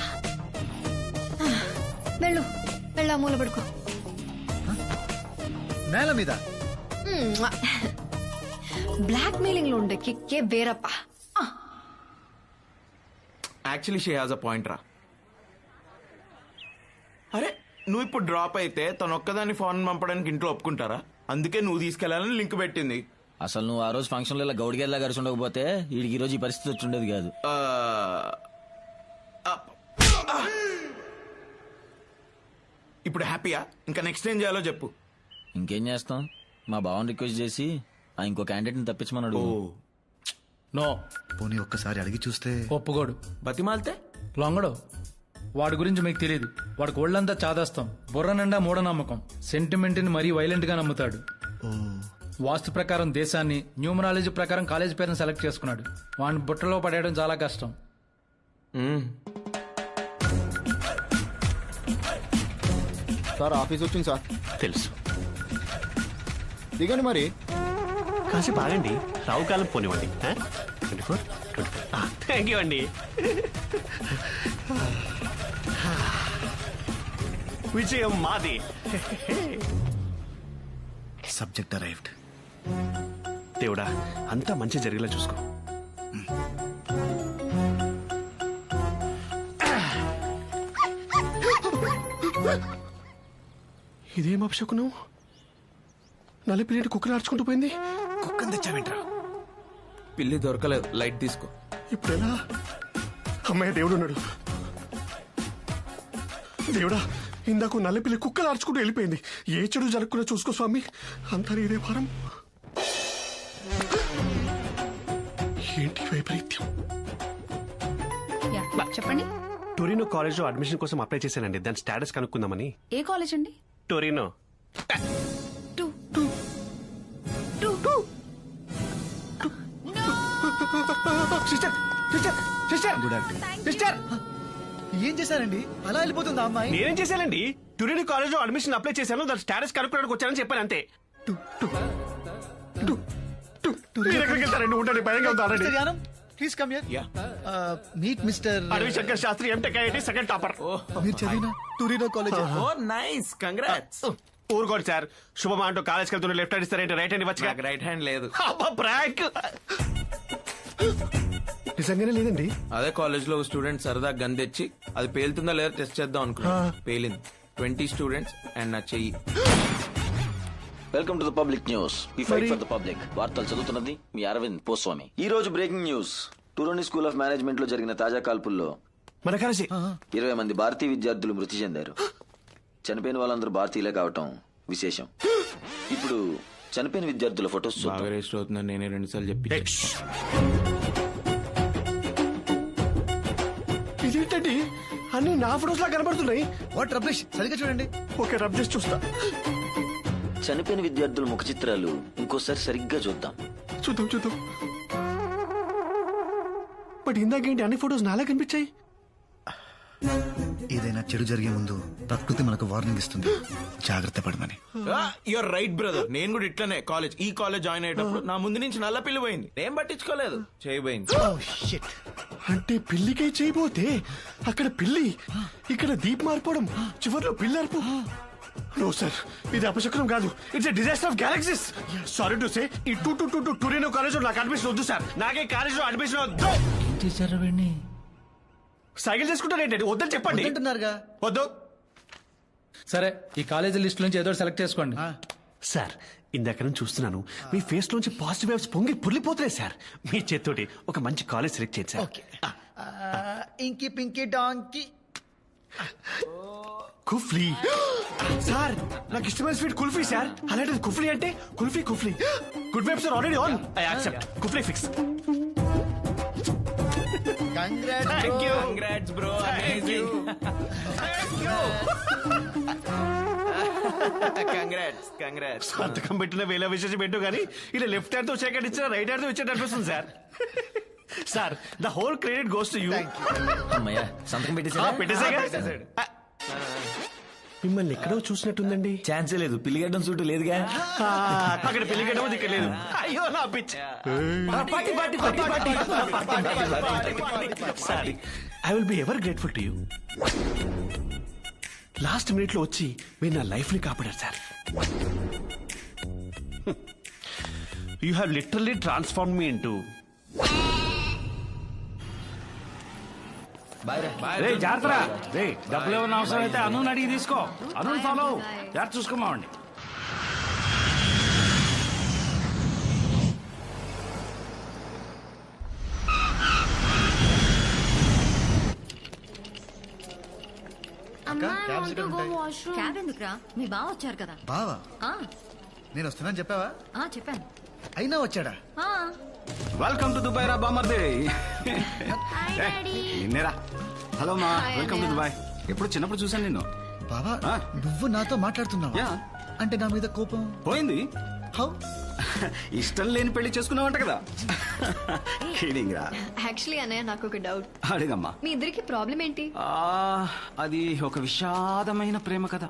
వెళ్ళు, వెళ్ళా మూల పడుకో. నేల మీద బ్లాక్ మెయిలింగ్ లో ఉండే కిక్కే వేరప్ప. Actually she has a point రా. అరే నువ్వు ఇప్పుడు డ్రాప్ అయితే తను ఒక్కదాన్ని ఫోన్ పంపడానికి ఇంట్లో ఒప్పుకుంటారా? అందుకే నువ్వు తీసుకెళ్లాలని లింక్ పెట్టింది. అసలు నువ్వు ఆ రోజు ఫంక్షన్ లో ఇలా గౌడిగేలా కలిసి ఉండకపోతే వీడికి ఈ రోజు ఈ పరిస్థితి వచ్చి ఉండేది కాదు. ఇప్పుడు హ్యాపీయా? ఇంకా నెక్స్ట్ ఏం చేయాలో చెప్పు. ఇంకేం చేస్తాం, మా బావని రిక్వెస్ట్ చేసి ఇంకో క్యాండిడేట్ ని తప్పించమన్నాడు. నో, పోనీ ఒక్కసారి అడిగి చూస్తే ఒప్పుకోడు. బతిమాలితే లొంగడు. వాడి గురించి మీకు తెలియదు. వాడికి ఒళ్ళంతా చాదస్తాం, బుర్ర నిండా మూఢనమ్మకం, సెంటిమెంట్ ని మరీ వైలెంట్ గా నమ్ముతాడు. వాస్తు ప్రకారం దేశాన్ని, న్యూమరాలజీ ప్రకారం కాలేజ్ పేరుని సెలెక్ట్ చేసుకున్నాడు. వాడిని బుట్టలో పడేయడం చాలా కష్టం. సార్ ఆఫీస్ వచ్చింది సార్. తెలుసు. దిగండి మరి. కాసేపు ఆగండి, రావు కాలం పోనివ్వండి. 24, 25. థ్యాంక్ యూ అండి. విజయం మాది. Subject arrived. దేవుడా, అంతా మంచి జరిగేలా చూసుకో. ఇదేం అపశకునం? నలిపినట్టు కుక్కలు ఆడుచుకుంటూ పోయింది. కుక్కని తెచ్చావేంట్రా? పిల్లి దొరకలేదు, లైట్ తీసుకో. ఇప్పుడు ఎలా? అమ్మాయి దేవుడు ఉన్నాడు. దేవుడా, ఇందాక నల్లపిల్లి కుక్కలు ఆడుచుకుంటూ వెళ్ళిపోయింది. ఏ చెడు జరగకుండా చూసుకో స్వామి. అంతా నీదే భారం. ఏంటి వైపరీత్యం? చెప్పండి. టొరినో కాలేజ్ లో అడ్మిషన్ కోసం అప్లై చేశానండి. దాని స్టేటస్ కనుక్కుందామని. ఏ కాలేజ్ అండి? Torino. Sister good acting. Sister ఏం చేశారండి అలా వెళ్ళిపోతుంది ఆ అమ్మాయి? నేనేం చేశానండి? టురిని కాలేజ్ లో అడ్మిషన్ అప్లై చేశాను, దాని స్టాటస్ కనుక్కోవడానికి వచ్చానని చెప్పాను అంతే. మీరు ఎక్కడికి వెళ్తారండి? ఉండండి, భయంగా ఉందండి. Mister Yanam, please come here. Meet mister Adavi Shankar Shastri, MTech IIT second topper. మీరు చదివిన Turino college. Oh nice, congrats. ఊరుకోండి సార్, శుభమా అంటూ కాలేజ్కి వెళ్తున్న లెఫ్ట్ హ్యాండ్ ఇస్తారేంటి, రైట్ హ్యాండ్ ఇవ్వచ్చు. రైట్ హ్యాండ్ లేదు. ప్రాంక్ నిజంగానే లేదండి. అదే కాలేజ్ లో స్టూడెంట్ సరదా గన్ తెచ్చి అది పేలుతుందా లేదా టెస్ట్ చేద్దాం అనుకున్నా. పేలింది. 20 స్టూడెంట్స్ అండ్ నా చెయ్యి. Welcome to the public news. We fight for the public. వార్తలు చదువుతున్నది మీ అరవింద్ పోస్వామి. ఈ రోజు breaking news. Turino school of management లో జరిగిన తాజా కాల్పుల్లో 20 మంది భారతీయ విద్యార్థులు మృతి చెందారు. చనిపోయిన వాళ్ళందరూ భారతీయులే కావటం విశేషం. ఇప్పుడు చనిపోయిన విద్యార్థుల ఫొటోస్ బాగా రిజిస్టర్ అవుతుందని నేనే 2 సార్లు చెప్పి. ఇదేంటండి అన్ని నా ఫొటోస్ లా కనబడుతున్నాయి? వాట్ రబ్లిష్, సరిగ్గా చూడండి. ఓకే, రబ్ చేసి చూస్తా. చనిపోయిన విద్యార్థుల ముఖ చిత్రాలు ఇంకోసారి సరిగ్గా చూద్దాం. చూద్దాం. బట్ ఇందాకేంటి అన్ని ఫొటోస్ నాలా కనిపించాయి? ఏదైనా చెడు జరిగే ముందు ప్రకృతి మనకు వార్నింగ్ ఇస్తుంది, జాగ్రత్త పడమని. Your right brother. నేను కూడా ఇట్లనే ఈ కాలేజ్ జాయిన్ అయ్యేటప్పుడు నా ముందు నుంచి నల్ల పిల్లి పోయింది. ఏం పట్టించుకోలేదు, చేయబోయింది. అంటే పిల్లికే చేయబోతే అక్కడ పిల్లి, ఇక్కడ దీప్ మారిపోవడం, చివరిలో పిల్లి అరుపు. నో సార్, ఇది అపశకునం కాదు. It's disaster of galaxies. Sorry to say, ఈ టూరినో కాలేజ్ లో నాకు అడ్మిషన్ వద్దు సార్. నాకే కాలేజ్ లో అడ్మిషన్ వద్దు. సైకిల్ చేసుకుంటారేంటండి? వద్దని చెప్పండి. వద్దు. సరే, ఈ కాలేజీ లిస్ట్ నుంచి ఏదో సెలెక్ట్ చేసుకోండి. సార్, ఇందాక నుంచి చూస్తున్నాను మీ ఫేస్ లోంచి పాజిటివ్ వేవ్స్ పొంగి పుర్లిపోతున్నాయి సార్. మీ చేత్తోటి ఒక మంచి కాలేజ్ సెలెక్ట్ చేయండి సార్. ఇంకి పింకి డాంకి కుఫ్లీ. సార్, నాకు ఇష్టమైన స్వీట్ కుల్ఫీ సార్. అలాంటిది కుఫ్లీ అంటే kulfi. Good vibes are already on. I accept. కుఫ్లీ fix. Congrats bro. Amazing. Congrats. సంతకం పెట్టిన వేల విశేషం పెట్టు కానీ ఇలా లెఫ్ట్ హ్యాండ్ తో సెకండ్ ఇచ్చిన రైట్ హ్యాండ్ తో ఇచ్చేట అనిపిస్తుంది sir. Sir, the whole credit goes to you. అమ్మయ్య, సంతకం పెట్టేసాడు. మిమ్మల్ని ఎక్కడో చూసినట్టుందండి. ఛాన్సే లేదు, పిల్లిగడ్డం సూటు లేదుగా. అక్కడ పిల్లిగడ్డం ఇక్కడ లేదు. అయ్యో నా పిచ్చి. Sorry, I will be ever grateful to you. Last minute లో వచ్చి మీరు నా లైఫ్ ని కాపాడారు sir. You have literally transform me into. జాగ్రత్త. డబ్బులు ఏమన్నా అవసరం అయితే అను అడిగి తీసుకో. అను ఫాలో జాగ్రత్త చూసుకోమావండి. క్యాబ్ ఎందుకురా? మీ బావ వచ్చారు కదా. బావా? ఆ, నేను వస్తున్నాను చెప్పావా? చెప్పాను. అయినా వచ్చాడా? వెల్కమ్ టు దుబాయ్ రా బామర్ది. నిన్నేరా. హలో మా, వెల్కమ్ టు దుబాయ్. ఎప్పుడు చిన్నప్పుడు చూసాను నిన్ను. బావా, నువ్వు నాతో మాట్లాడుతున్నావా? అంటే నా మీద కోపం పోయింది. హౌ? ఇష్టం లేని పెళ్లి చేసుకున్నావంట కదా. కిడింగ్ రా. యాక్చువల్లీ అన్నయ్య, నాకు ఒక డౌట్. అడిగమ్మా. మీ ఇద్దరికి ప్రాబ్లం ఏంటి? అది ఒక విషాదమైన ప్రేమ కథ.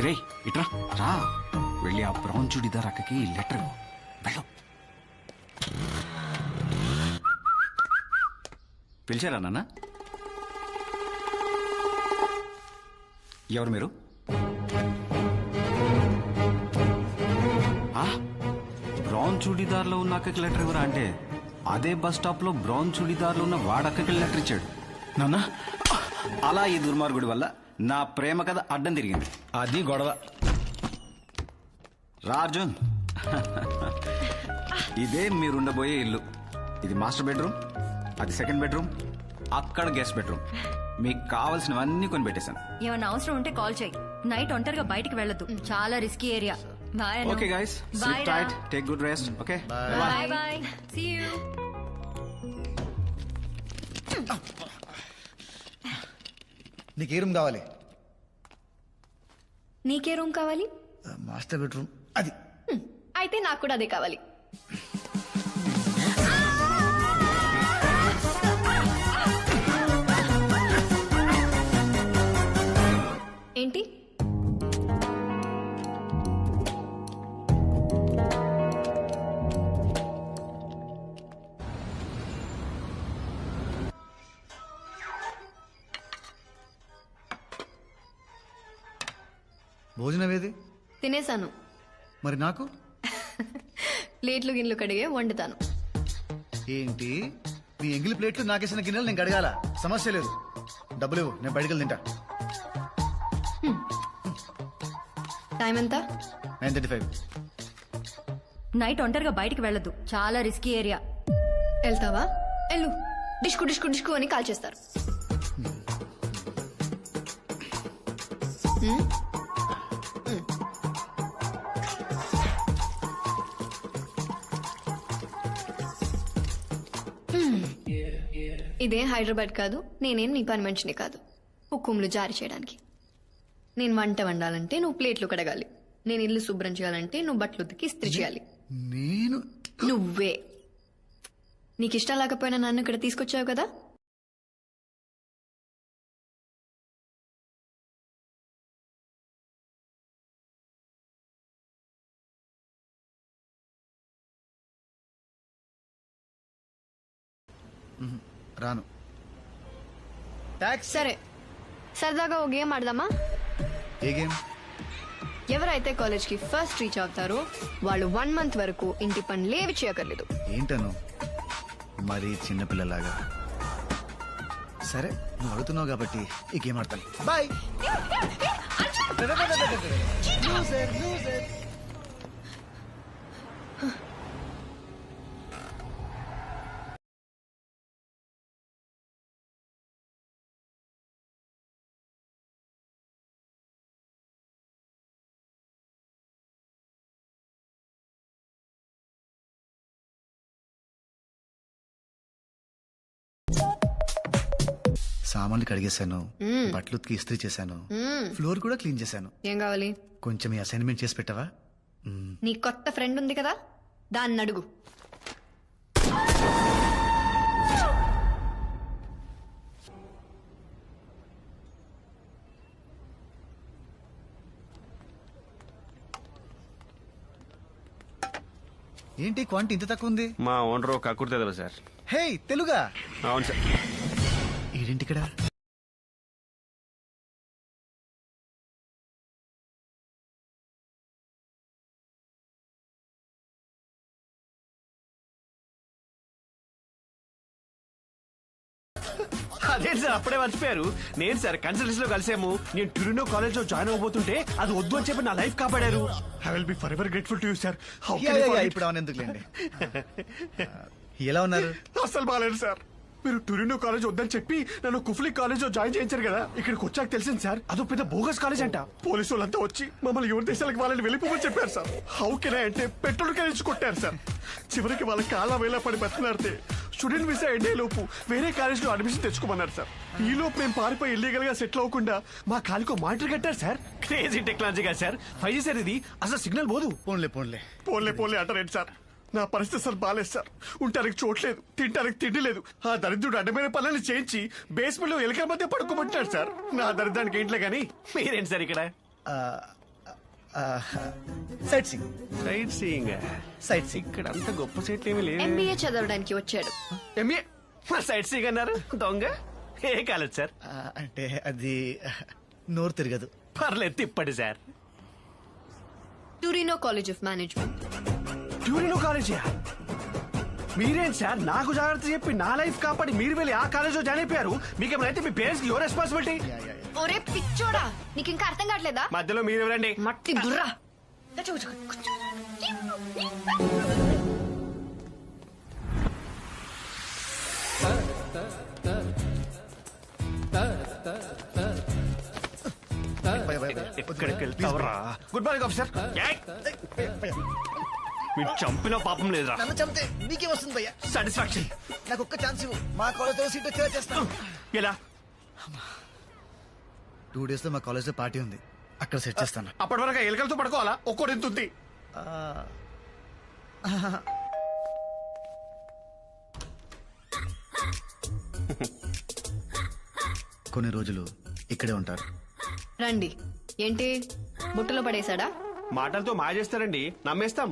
రే ఇట్రా రా, వెళ్ళి ఆ బ్రౌన్ చుడిదార్ అక్కకి లెటర్ వెళ్ళు. పిలిచారా నాన్న? ఎవరు మీరు? బ్రౌన్ చుడిదార్ లో ఉన్న అక్కకి లెటర్ ఎవరా అంటే అదే బస్ స్టాప్ లో బ్రౌన్ చుడిదార్ లో ఉన్న వాడక్కకి లెటర్ ఇచ్చాడు. నాన్న, అలా ఈ దుర్మార్గుడి వల్ల నా ప్రేమ కథ అడ్డం తిరిగింది. అది గొడవ. రాజన్, ఇదే మీరుండబోయే ఇల్లు. ఇది మాస్టర్ బెడ్రూమ్, అది సెకండ్ బెడ్రూమ్, అక్కడ గెస్ట్ బెడ్రూమ్. మీకు కావాల్సినవన్నీ కొని పెట్టేశాను. ఏమన్నా అవసరం ఉంటే కాల్ చేయి. నైట్ ఒంటరిగా బయటికి వెళ్ళొద్దు, చాలా risky area. Bye okay guys sleep tight take good rest okay bye bye see you. నీకు ఏ రూమ్ కావాలి? నీకే రూమ్ కావాలి? Master bedroom. అది అయితే నాకు కూడా అదే కావాలి. ఏంటి? భోజనం ఏది? తినేసాను. మరి నాకు? ప్లేట్లు గిన్నెలు కడిగే వండుతాను. ఏంటి మీ ఎంగిలి ప్లేట్లు నాకేసిన గిన్నెలు నేను కడగాల? సమస్య లేదు, డబ్బులు ఇవ్వు, నేను బయటకు తింటా. టైం ఎంత? 9:35. నైట్ ఒంటరిగా బయటికి వెళ్ళదు, చాలా రిస్కీ ఏరియా. వెళ్తావా? వెళ్ళు. డిష్కు డిష్కు డిష్కు అని కాల్ చేస్తారు. ఇదే హైదరాబాద్ కాదు, నేనేం నీ పని మనిషిని కాదు హుకుంలు జారీ చేయడానికి. నేను వంట వండాలంటే నువ్వు ప్లేట్లు కడగాలి, నేను ఇల్లు శుభ్రం చేయాలంటే నువ్వు బట్టలు ఉతికి ఇస్త్రీ చేయాలి. నువ్వే. నీకు ఇష్టం లేకపోయినా నన్ను ఇక్కడ తీసుకొచ్చావు కదా. రాను. సరే, సరదాగా ఓ గేమ్ ఆడదామా? ఏ గేమ్? ఎవరైతే కాలేజ్ కి ఫస్ట్ రీచ్ అవుతారో వాళ్ళు 1 month వరకు ఇంటి పనులు ఏవి చేయక్కర్లేదు. ఏంటను మరి చిన్నపిల్లలాగా? సరే, నువ్వు అడుగుతున్నావు కాబట్టి ఈ గేమ్ ఆడతాను. బాయ్. సామాన్లు కడిగేశాను, బట్టలు ఉతికి ఇస్త్రీ చేశాను, ఫ్లోర్ కూడా క్లీన్ చేశాను. ఏం కావాలి? కొంచెం ఈ అసైన్మెంట్ చేసి పెట్టవా? నీ కొత్త ఫ్రెండ్ ఉంది కదా, దాన్ని అడుగు. ఏంటి క్వాంటిటీ ఇంత తక్కువ ఉంది? మా ఓనర్ ఒక కుర్తేదా సార్. హే, తెలుగా? అవును సార్. ఏంటి ఇక్కడ? అదేంటి సార్ అప్పుడే మర్చిపోయారు? నేను సార్ కన్సల్టెన్సీ లో కలిసాము. నేను టొరినో కాలేజ్ లో జాయిన్ అవబోతుంటే అది వద్దు అని చెప్పి నా లైఫ్ కాపాడారు. I will be for ever grateful to you sir. ఇప్పుడు అవును ఎందుకులేండి. ఎలా ఉన్నారు? అసలు బాగాలేదు సార్. మీరు టొరినో కాలేజ్ వద్దని చెప్పి నన్ను కుఫ్లీ కాలేజ్ లో జాయిన్ చేయించారు కదా. ఇక్కడికి వచ్చాక తెలిసింది సార్, అదో పెద్ద బోగస్ కాలేజ్ అంట. పోలీసు వాళ్ళంతా వచ్చి మమ్మల్ని ఎవరి దేశాలకు వాళ్ళని వెళ్ళిపోమని చెప్పారు సార్. హౌ కెన్ ఐ అంటే పెట్రోల్ కలిసి కొట్టారు సార్. చివరికి వాళ్ళ కాళ్ళ వేళ పడి బతికినారితే స్టూడెంట్ వీసా ఎండే లోపు వేరే కాలేజ్ లో అడ్మిషన్ తెచ్చుకోమన్నారు సార్. ఈ లోపు మేము పారిపోయి ఇల్లీగల్ గా సెటిల్ అవ్వకుండా మా కాలికో మానిటర్ కట్టారు సార్. క్రేజీ టెక్నాలజీ కదా సార్. 5G సార్ ఇది. అసలు సిగ్నల్ పోదు. పోన్లే పోన్లే పోన్లే పోన్లే అంటారేంటి సార్? నా పరిస్థితి సార్ బాలేదు సార్. ఉండటానికి చోట్లేదు, తినడానికి తిండి లేదు. ఆ దరిద్రుడు అడ్డమైన పనులను చేయించి బేస్మెంట్ లో ఎలుకల మధ్య పడుకోమంటాడు సార్. నా దరిద్రానికి ఏంట్లే గానీ మీరేంటి సార్ ఇక్కడ? Sight seeing. Sight seeing? Sight seeing. ఇక్కడ అంత గొప్ప సైట్లు ఏమీ లేదు. MBA చదవడానికి వచ్చాడు. ఎంఏ సైట్ సీయింగ్ అన్నారు? దొంగ. ఏ కాలేదు సార్? అంటే అది నోరు తిరగదు. పర్లేదు తిప్పండి sir. Torino college of management. Torino college? మీరేం సార్ నాకు జాగ్రత్త చెప్పి నా లైఫ్ కాపాడి మీరు వెళ్ళి ఆ కాలేజ్ లో జాయిన్ అయిపోయారు. మీకేమైతే మీ పేరెంట్స్ యువర్ రెస్పాన్సిబిలిటీ. ఒరే పిచ్చోడా, నీకు ఇంకా అర్థం కావట్లేదా? మధ్యలో మీరెవరండి? మట్టి బుర్రా. ఎక్కడికి వెళ్తావరా? Good morning officer. మీరు చంపిన పాపం లేదురా. నన్ను చంపితే నీకే వస్తుంది భయ్యా సాటిస్ఫాక్షన్. నాకు ఒక్క ఛాన్స్ ఇవ్వు, మా కాలేజ్లో సీట్ వచ్చేలా చేస్తాను. ఎలా? 2 days లో మా కాలేజ్లో పార్టీ ఉంది, అక్కడ సెట్ చేస్తాను. అప్పటి వరకు ఎలుకలతో పడుకోవాలా? ఒక్కోటి ఎంత ఉంది? కొన్ని రోజులు ఇక్కడే ఉంటారు. రండి. ఏంటి బుట్టలో పడేశాడా? మాటలతో మాయ చేస్తారండి, నమ్మేస్తాం.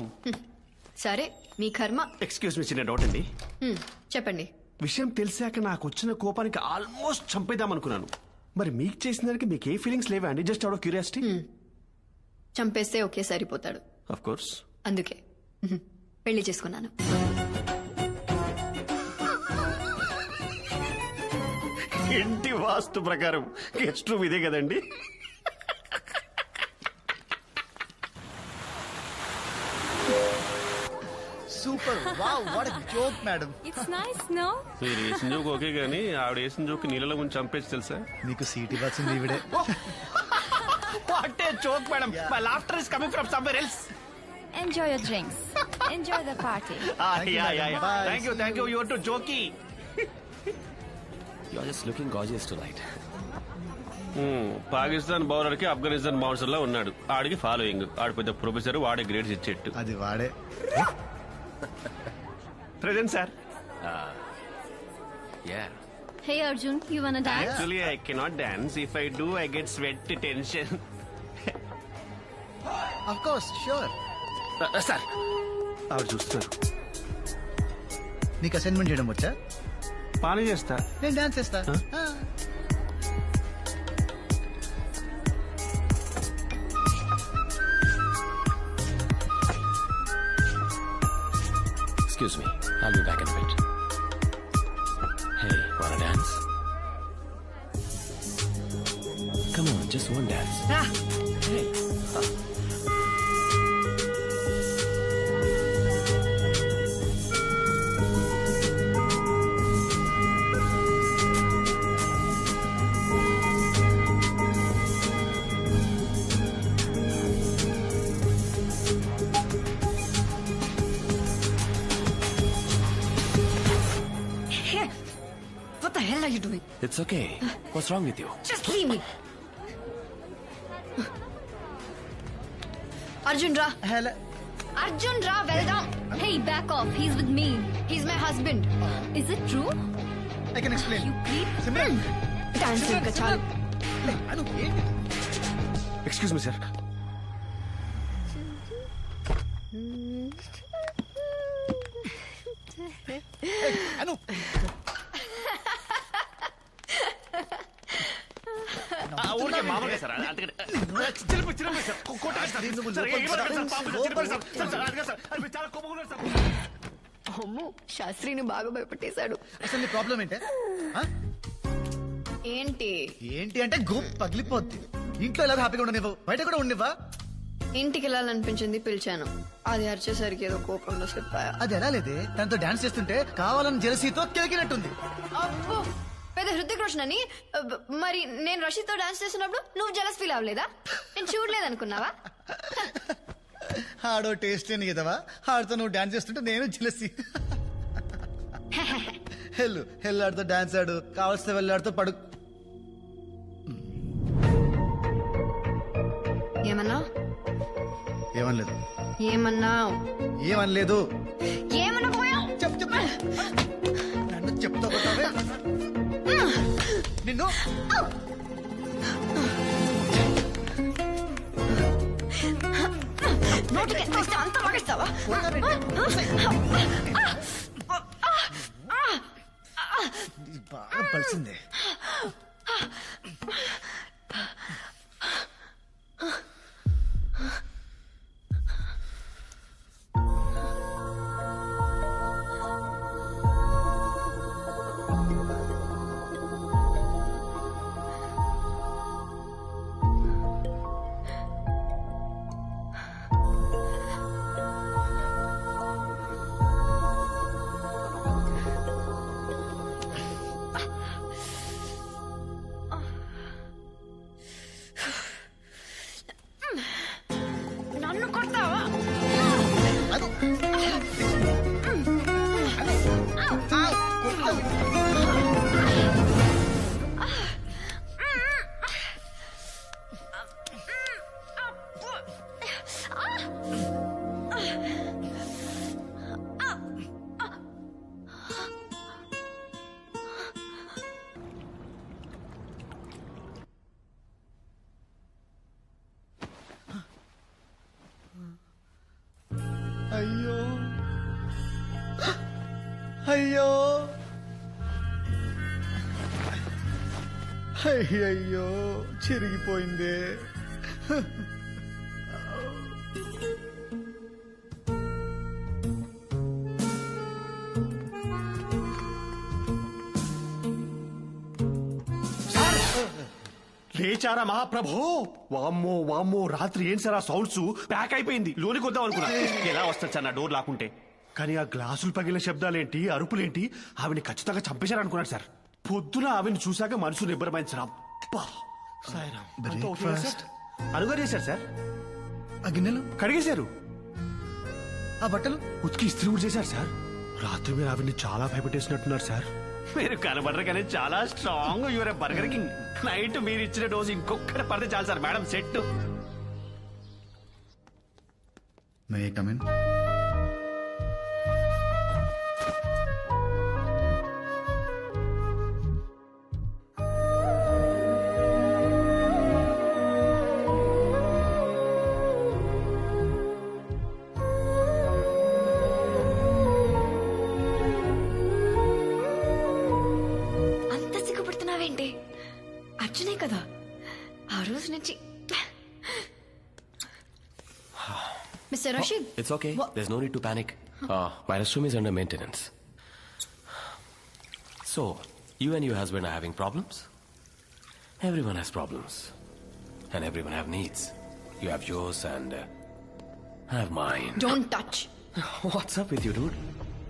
సరే మీ కర్మ. ఎక్స్క్యూజ్ మీ, చిన్న డౌట్ అండి. చెప్పండి. విషయం తెలిసాక నాకు వచ్చిన కోపానికి ఆల్మోస్ట్ చంపేద్దాం అనుకున్నాను. మరి మీకు చేసిన దానికి మీకు ఏ ఫీలింగ్స్ లేవా అండి? Just out of curiosity. చంపేస్తే ఒకే సరిపోతాడు. Of course. అందుకే పెళ్లి చేసుకున్నాను. ఇంటి వాస్తు ప్రకారం గెస్ట్ రూమ్ ఇదే కదండి? Super. Wow, what a joke madam. It's nice no. మీరు వేసిన జోక్ ఓకే గానీ ఆవిడ వేసిన జోక్ నీళ్ళలో ముంచి చంపేసి తెలుసా? నీకు సీట్ ఇవ్వాల్సింది ఈవిడే. What a joke madam. My laughter is coming from somewhere else. Enjoy your drinks. Enjoy the party. Thank you. You are too jokey. You are just looking gorgeous tonight. Pakistan bowler కి Afghanistan bouncer లా ఉన్నాడు. ఆడికి following. ఆడు పెద్ద professor, వాడే grades ఇచ్చేట్టు. అది వాడే. Present sir. Yeah. Hey Arjun, you wanna dance? Actually, I cannot dance. If I do, I get sweat tension. Of course, sure. Sir, ఆవిడ చూస్తున్నారు. నీకు అసైన్మెంట్ చేయడం వచ్చా? పానీ చేస్తా. నేను డాన్స్ చేస్తా. Excuse me. I'll be back in a bit. Hey, wanna dance? Come on, just one dance. Hey. What the hell are you doing? It's okay. What's wrong with you? Just leave me. Arjun Ra. Hello. Arjun Ra, well done. Hey, back off. He's with me. He's my husband. Is it true? I can explain. You creep. Simran. Dance ఇంకా చాలు. అను ఏంటి? Excuse me sir. Anu. ఊరికే మామూలుగా sir. అమ్మో, శాస్త్రిని బాగా భయపెట్టేశాడు. అసలు నీ problem ఏంటే? ఏంటి ఏంటి అంటే గూప్ పగిలిపోద్ది. ఇంట్లో ఎలా హ్యాపీగా ఉండనివ్వవు, బయట కూడా ఉండనివ్వా? ఇంటికి వెళ్ళాలనిపించింది, పిలిచాను. అది అరిచేసరికి ఏదో కోపంలో చెప్పాయా. అది ఎలా లేదే, తనతో డాన్స్ చేస్తుంటే కావాలని జెలసీతో కెలికినట్టుంది. అబ్బో, పెద్ద హృతిక్ రోషన్ అని. మరి నేను రషీద్తో డాన్స్ చేస్తున్నప్పుడు నువ్వు జలస్ ఫీల్ అవ్వలేదా? నేను చూడలేదనుకున్నావా? ఆడో టేస్ట్ లేని కదవా, ఆడితో నువ్వు డాన్స్ చేస్తుంటే నేను జెలసీ. హెల్ ఆడితో డాన్స్ ఆడు, కావాల్సిన వెళ్ళాడితో పడు. ఏమన్నా? ఏమనలేదు. ఏమన్నావు? ఏమనలేదు. ఏమన్నా పోయా? చెప్పు. నన్ను చెప్తా పోతావే నిన్ను. నోటికి ఎంత ఇస్తే అంత వాగేస్తావా? బాగా పలిసిందే. అయ్యయ్యో చిరిగిపోయిందే. లేచారా మహాప్రభో. వామ్మో వామ్మో, రాత్రి ఏం సార్ ఆ సౌండ్స్? ప్యాక్ అయిపోయింది, లోనికి వద్దాం అనుకున్నా. ఎలా వస్తుంది సార్ నా డోర్ లాక్కుంటే? కానీ ఆ గ్లాసులు పగిలిన శబ్దాలేంటి, అరుపులేంటి, ఆవిని ఖచ్చితంగా చంపేశారనుకున్నాను సార్. పొద్దున ఆవిని చూశాక మనసు నిబ్బరమైంది సార్. అబ్బా సాయిరామ్. అంతా ఓకేనా సార్? అనుగారు చేశారు సార్. ఆ గిన్నెలు కడిగేశారు, ఆ బట్టలు ఉతికి ఇస్త్రీ కూడా చేశారు సార్. రాత్రి మీరు ఆవిడ్ని చాలా భయపెట్టేసినట్టున్నారు సార్. మీరు కనబడరు కానీ చాలా strong. Your Burger King. Night మీరు ఇచ్చిన డోసు ఇంకొకటి పడితే చాలు sir. Madam set. May I come in? అర్జునే కదా ఆ రోజు నుంచి. Mister Rashid, It's okay. There's no need to panic. My restroom is under maintenance. So, you and your husband are having problems? Everyone has problems. And everyone have needs. You have yours and I have mine. Don't touch. What's up with you, dude?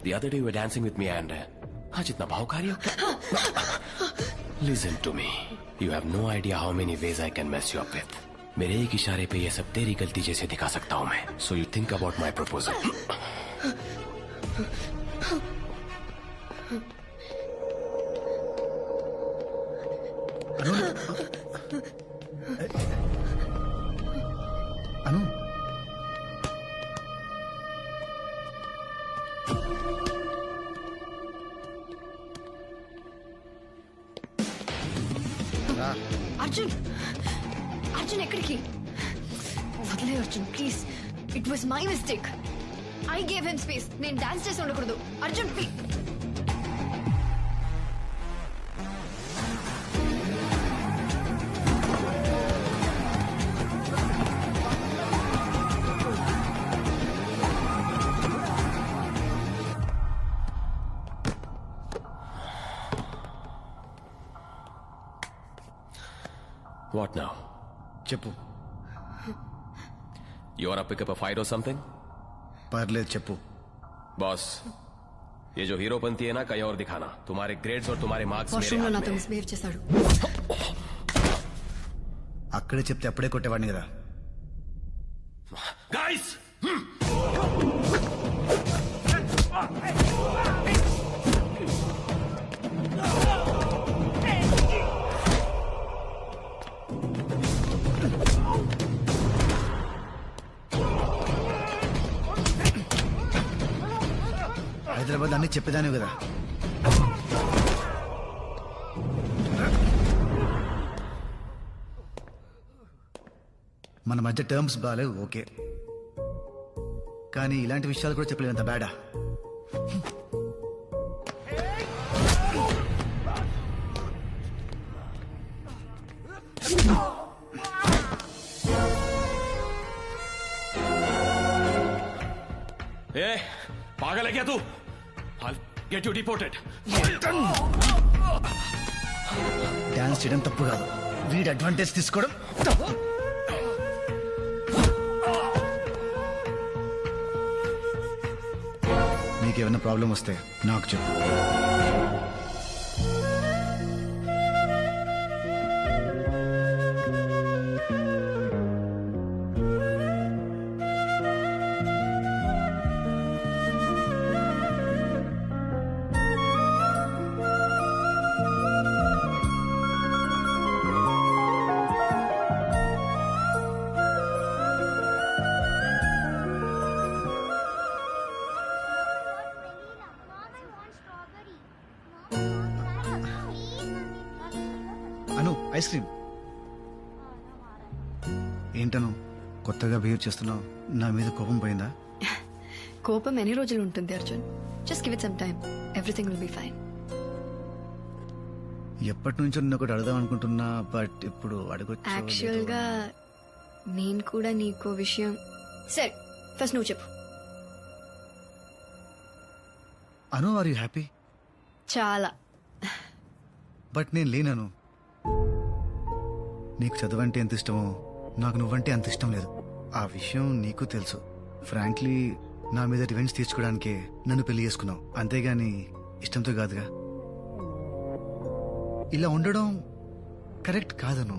The other day you were dancing with me and... आज इतना भावकारी हो क्या? Listen to me. You have no idea how many ways I can mess you up with. मेरे एक इशारे पे ये सब तेरी गलती जैसे दिखा सकता हूँ मैं. So you think about my proposal. అను, అర్జున్, అర్జున్ ఎక్కడికి? వదిలే Arjun please. It was my mistake. I gave him space. నేను డాన్స్ చేసి ఉండకూడదు. అర్జున్ ప్లీజ్. What now? చెప్పు. You wanna pick up a fight or something? పర్లేదు చెప్పు. Boss, ये जो हीरोपंती है ना कहीं और दिखाना. तुम्हारे ग्रेड्स और तुम्हारे मार्क्स मेरे వాష్రూమ్ లో हाथ నాతో में. మిస్బిహేవ్ చేశాడు. అక్కడే చెప్తే అప్పుడే కొట్టేవాడిని కదా. Guys! హైదరాబాద్ అన్ని చెప్పేదాని కదా. మన మధ్య టర్మ్స్ బాగాలేవు ఓకే, కానీ ఇలాంటి విషయాలు కూడా చెప్పలేనంత బ్యాడా. ए, पागल है क्या तू? I'll get you deported. Dance చేయడం తప్పు కాదు, వీడి అడ్వాంటేజ్ తీసుకోవడం తప్పు. నీకేమైనా ప్రాబ్లం వస్తే నాకు చెప్పు. అను, ఐస్ క్రీమ్. ఏంటను కొత్తగా బిహేవ్ చేస్తున్నావు? నా మీద కోపం పోయిందా? కోపం ఎన్ని రోజులు ఉంటుంది Arjun? Just give it some time. Everything will be fine. ఎప్పటి నుంచో నిన్న ఒకటి అడదాం అనుకుంటున్నా, బట్ ఇప్పుడు అడగొచ్చు. యాక్చువల్ గా నేను కూడా నీకో విషయం. సరే ఫస్ట్ నువ్వు చెప్పు. అను, ఆర్ యూ హ్యాపీ? చాలా. బట్ నేను లేనను. నీకు చదువంటే ఎంత ఇష్టమో నాకు నువ్వంటే అంత ఇష్టం లేదు. ఆ విషయం నీకు తెలుసు. ఫ్రాంక్లీ నా మీద రివెంజ్ తీర్చుకోవడానికే నన్ను పెళ్లి చేసుకున్నావు, అంతేగాని ఇష్టంతో కాదుగా. ఇలా ఉండడం కరెక్ట్ కాదను.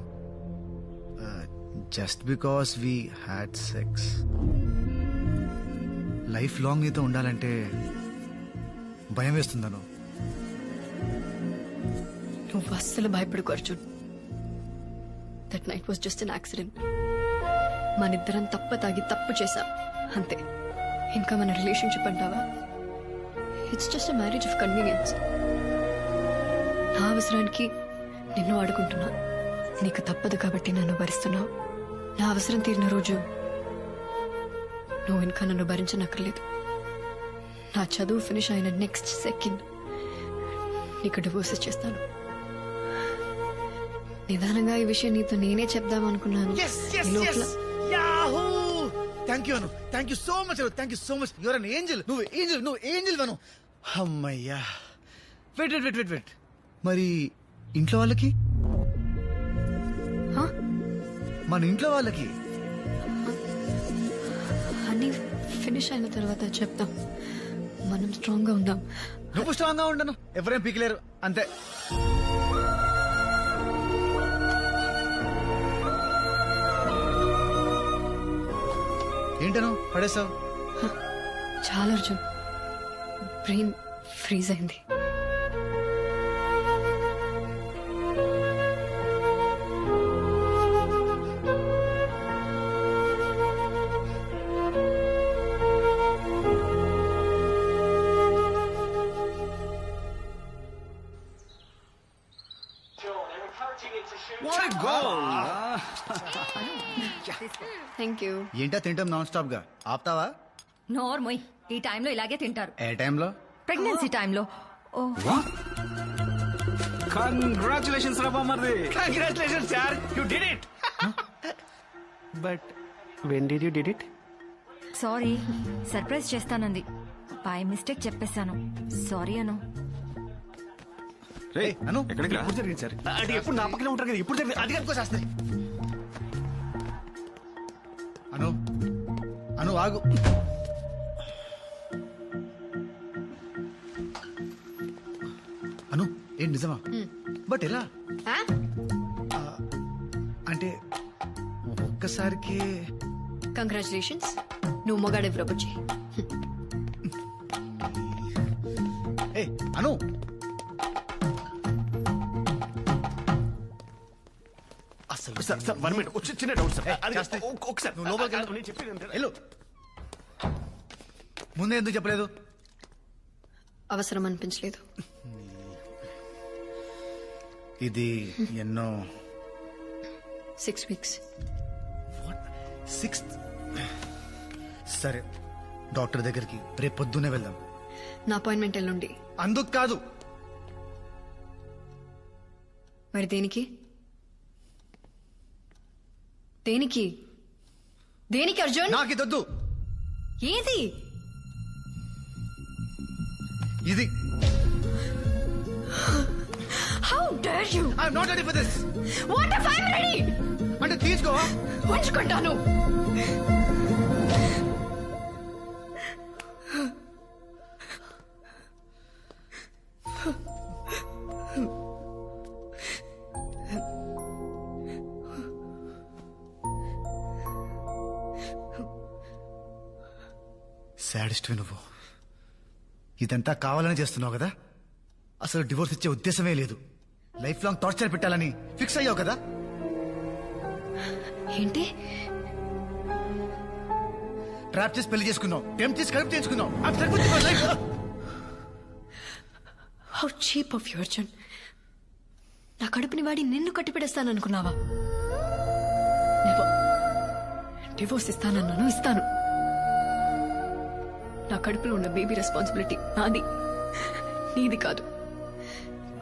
Just because we had sex. Life long నీతో ఉండాలంటే భయం వేస్తుందను. నువ్వు అస్సలు భయపడుకో Arjun. That night was just an accident. మనిద్దరం తాగి తప్పు చేశాం అంతే. ఇంకా మన రిలేషన్షిప్ అంటావా? It's just a marriage of convenience. నా అవసరానికి నిన్ను వాడుకుంటున్నా, నీకు తప్పదు కాబట్టి నన్ను భరిస్తున్నావు. నా అవసరం తీరిన రోజు నువ్వు ఇంకా నన్ను భరించనక్కర్లేదు. నా చదువు ఫినిష్ అయిన నెక్స్ట్ సెకండ్ నీకు డివోర్స్ చేస్తాను. నిదానంగా ఈ విషయం నీతో నేనే చెప్దామనుకున్నాను. Thank you Anu, thank you so much Anu, thank you so much. Your an angel. నువ్వు ఏంజల్ అను. అమ్మయ్యా. వెయిట్. మరి ఇంట్లో వాళ్ళకి? మన ఇంట్లో వాళ్ళకి అన్ని ఫినిష్ అయిన తర్వాత చెప్తాం. మనం స్ట్రాంగ్ గా ఉందాం. నువ్వు స్ట్రాంగ్ గా ఉండను, ఎవరేం పీకలేరు అంతే. ఏంటను పడేసావు? చాలా అర్జున్, బ్రెయిన్ ఫ్రీజ్ అయింది. Thank you. ఏంటా తింటాం నాన్ స్టాప్ గా? ఆపుతావా? నోర్మోయ్, ఈ టైంలో ఇలాగే తింటారు. ఏ టైంలో? ప్రెగ్నెన్సీ టైంలో. కంగ్రాచులేషన్స్ రా బామ్మర్ది. Congratulations sir, you did it. But when did you did it? Sorry, surprise చేస్తానంది. బై మిస్టేక్ చెప్పేశాను. సారీ అను. రే అను, ఎక్కడికి రా? ఎప్పుడు జరిగింది సార్? అంటే ఎప్పుడు నా పక్కనే ఉంటారు కదా, ఇప్పుడు జరిగింది. అది కనుకోసేస్తాయి. అను ఆగు. అను, ఏం నిజమా? బట్ ఎలా? అంటే ఒక్కసారికి. కంగ్రాచులేషన్స్, నువ్వు మొగాడే ప్రపోజ్. ఏ అను, అసలు సార్ సార్ 1 మినిట్, చిన్న డౌట్ సార్. అది ఒకసారి నువ్వు లోపలికి వెళ్ళు. నేను చెప్పేది వెళ్ళు. ముందే ఎందుకు చెప్పలేదు? అవసరం అనిపించలేదు. ఇది ఎన్నో 6 weeks. 6th. సరే, డాక్టర్ దగ్గరికి రేపు పొద్దున్నే వెళ్దాం. నా అపాయింట్మెంట్ ఎల్లుండి. అందుకు కాదు. మరి దేనికి? దేనికి దేనికి అర్జున్? నాకు ఇదొద్దు. ఏది? ఇది. How dare you? I'm not ready for this. What if I'm ready? అంటే తీసుకోవా? ఉంచుకుంటాను. సాడిస్ట్ నువ్వు. ఇదంతా కావాలని చేస్తున్నావు కదా? అసలు డివోర్స్ ఇచ్చే ఉద్దేశమే లేదు. లైఫ్ లాంగ్ టార్చర్ పెట్టాలని ఫిక్స్ అయ్యావు కదా? ఏంటి? ట్రాప్ చేసి పెళ్లి చేసుకున్నావు, టెంప్ట్ చేసి కడుపు చేసుకున్నావు. How cheap of you Arjun. నా కడుపుని వాడి నిన్ను కట్టిపెడేస్తాననుకున్నావా? డివోర్స్ ఇస్తానన్నాను, ఇస్తాను. నా కడుపులో ఉన్న బేబీ రెస్పాన్సిబిలిటీ నాది, నీది కాదు.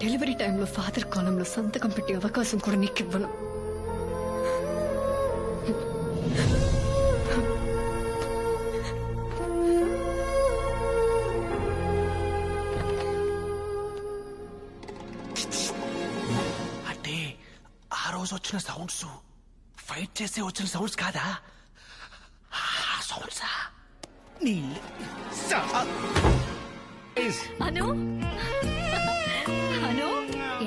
డెలివరీ టైంలో ఫాదర్ కాలంలో సంతకం పెట్టే అవకాశం కూడా నీకు ఇవ్వను. అంటే ఆ రోజు వచ్చిన సౌండ్స్ ఫైట్ చేస్తే వచ్చిన సౌండ్స్ కాదా? సౌండ్సా? అను అను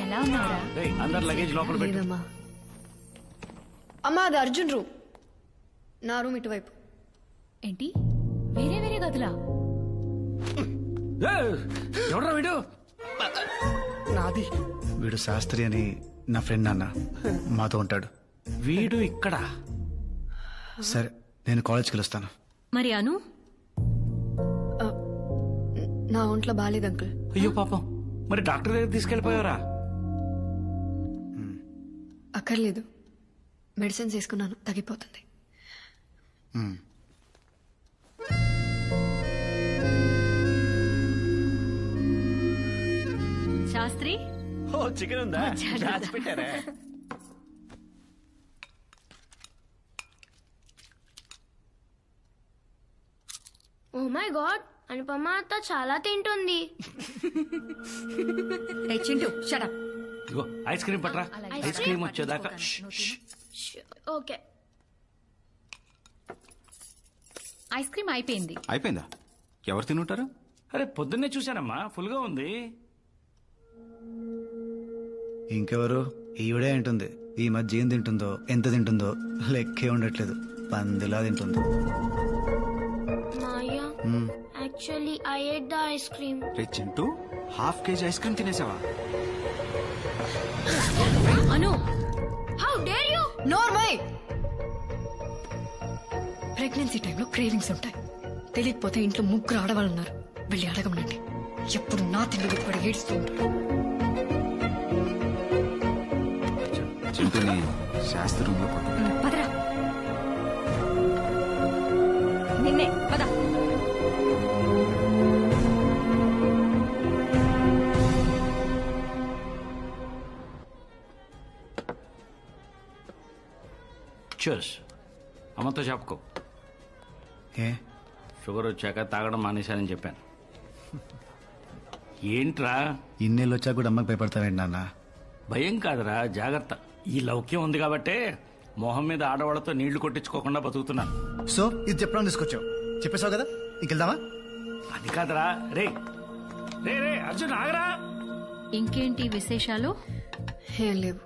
ఎలా ఉన్నారా? అందరు లగేజ్ లోపల పెట్టు. లేదమ్మా. అమ్మా అది అర్జున్ రూమ్, నా రూమ్ ఇటువైపు. ఏంటి వేరే వేరే గదులా? ఎవడ్రా వీడు? నాది. వీడు శాస్త్రి అని నా ఫ్రెండ్ నాన్న, మాతో ఉంటాడు. వీడు ఇక్కడ. సరే నేను కాలేజ్కి వెళ్ళొస్తాను. మరి అను? నా ఒంట్లో బాగాలేదు అంకుల్. అయ్యో పాపం, మరి డాక్టర్ దగ్గర తీసుకెళ్ళిపోయారా? అక్కర్లేదు, మెడిసిన్స్ వేసుకున్నాను, తగ్గిపోతుంది. శాస్త్రి ఓ చికెన్ ఉందా? రాసి పెట్టారా? ఓ మై గాడ్, అనుపమ అత్త చాలా తింటుంది. Chintu shut up. ఇగో ఐస్ క్రీమ్ పట్రా. ఐస్ క్రీమ్ వచ్చేదాకా. ఓకే. ఐస్ క్రీమ్ అయిపోయింది. అయిపోయిందా? ఎవరు తినుంటారు? అరే పొద్దున్నే చూశానమ్మా, ఫుల్ గా ఉంది. ఇంకెవరు? ఈవిడే ఉంటుంది. ఈ మధ్య ఏం తింటుందో, ఎంత తింటుందో లెక్కే ఉండట్లేదు. పందిలా తింటుంది. Maya, actually I ate the ice cream. రే చింటూ, ½ కేజీ ఐస్ క్రీమ్ తినేసావా? Anu, how dare you! నోర్మై. ప్రెగ్నెన్సీ టైంలో క్రేవింగ్స్ ఉంటాయి. తెలియకపోతే ఇంట్లో ముగ్గురు ఆడవాళ్ళు ఉన్నారు, వెళ్ళి అడగమనండి. ఎప్పుడు నా తిండి కూడా ఏడుస్తూ ఉంటారు. చింటూని శాస్త్రి రూమ్ లో పదరా, నిన్నే పద. చూస్, అమ్మతో చెప్పుకో. ఏ షుగర్ వచ్చాక తాగడం మానేశానని చెప్పాను. ఏంట్రా ఇన్నేళ్ళు వచ్చాక కూడా అమ్మకి భయపడతావేంటి నాన్న? భయం కాదురా, జాగ్రత్త. ఈ లౌక్యం ఉంది కాబట్టే మొహం మీద ఆడవాళ్ళతో నీళ్లు కొట్టించుకోకుండా బతుకుతున్నాను. సో ఇది చెప్పడం తీసుకొచ్చావు, చెప్పేశావు కదా, ఇంకెళ్దామా? అది కాదురా. రే రే రే అర్జున్ ఆగరా. ఇంకేంటి విశేషాలు? ఏం లేవు.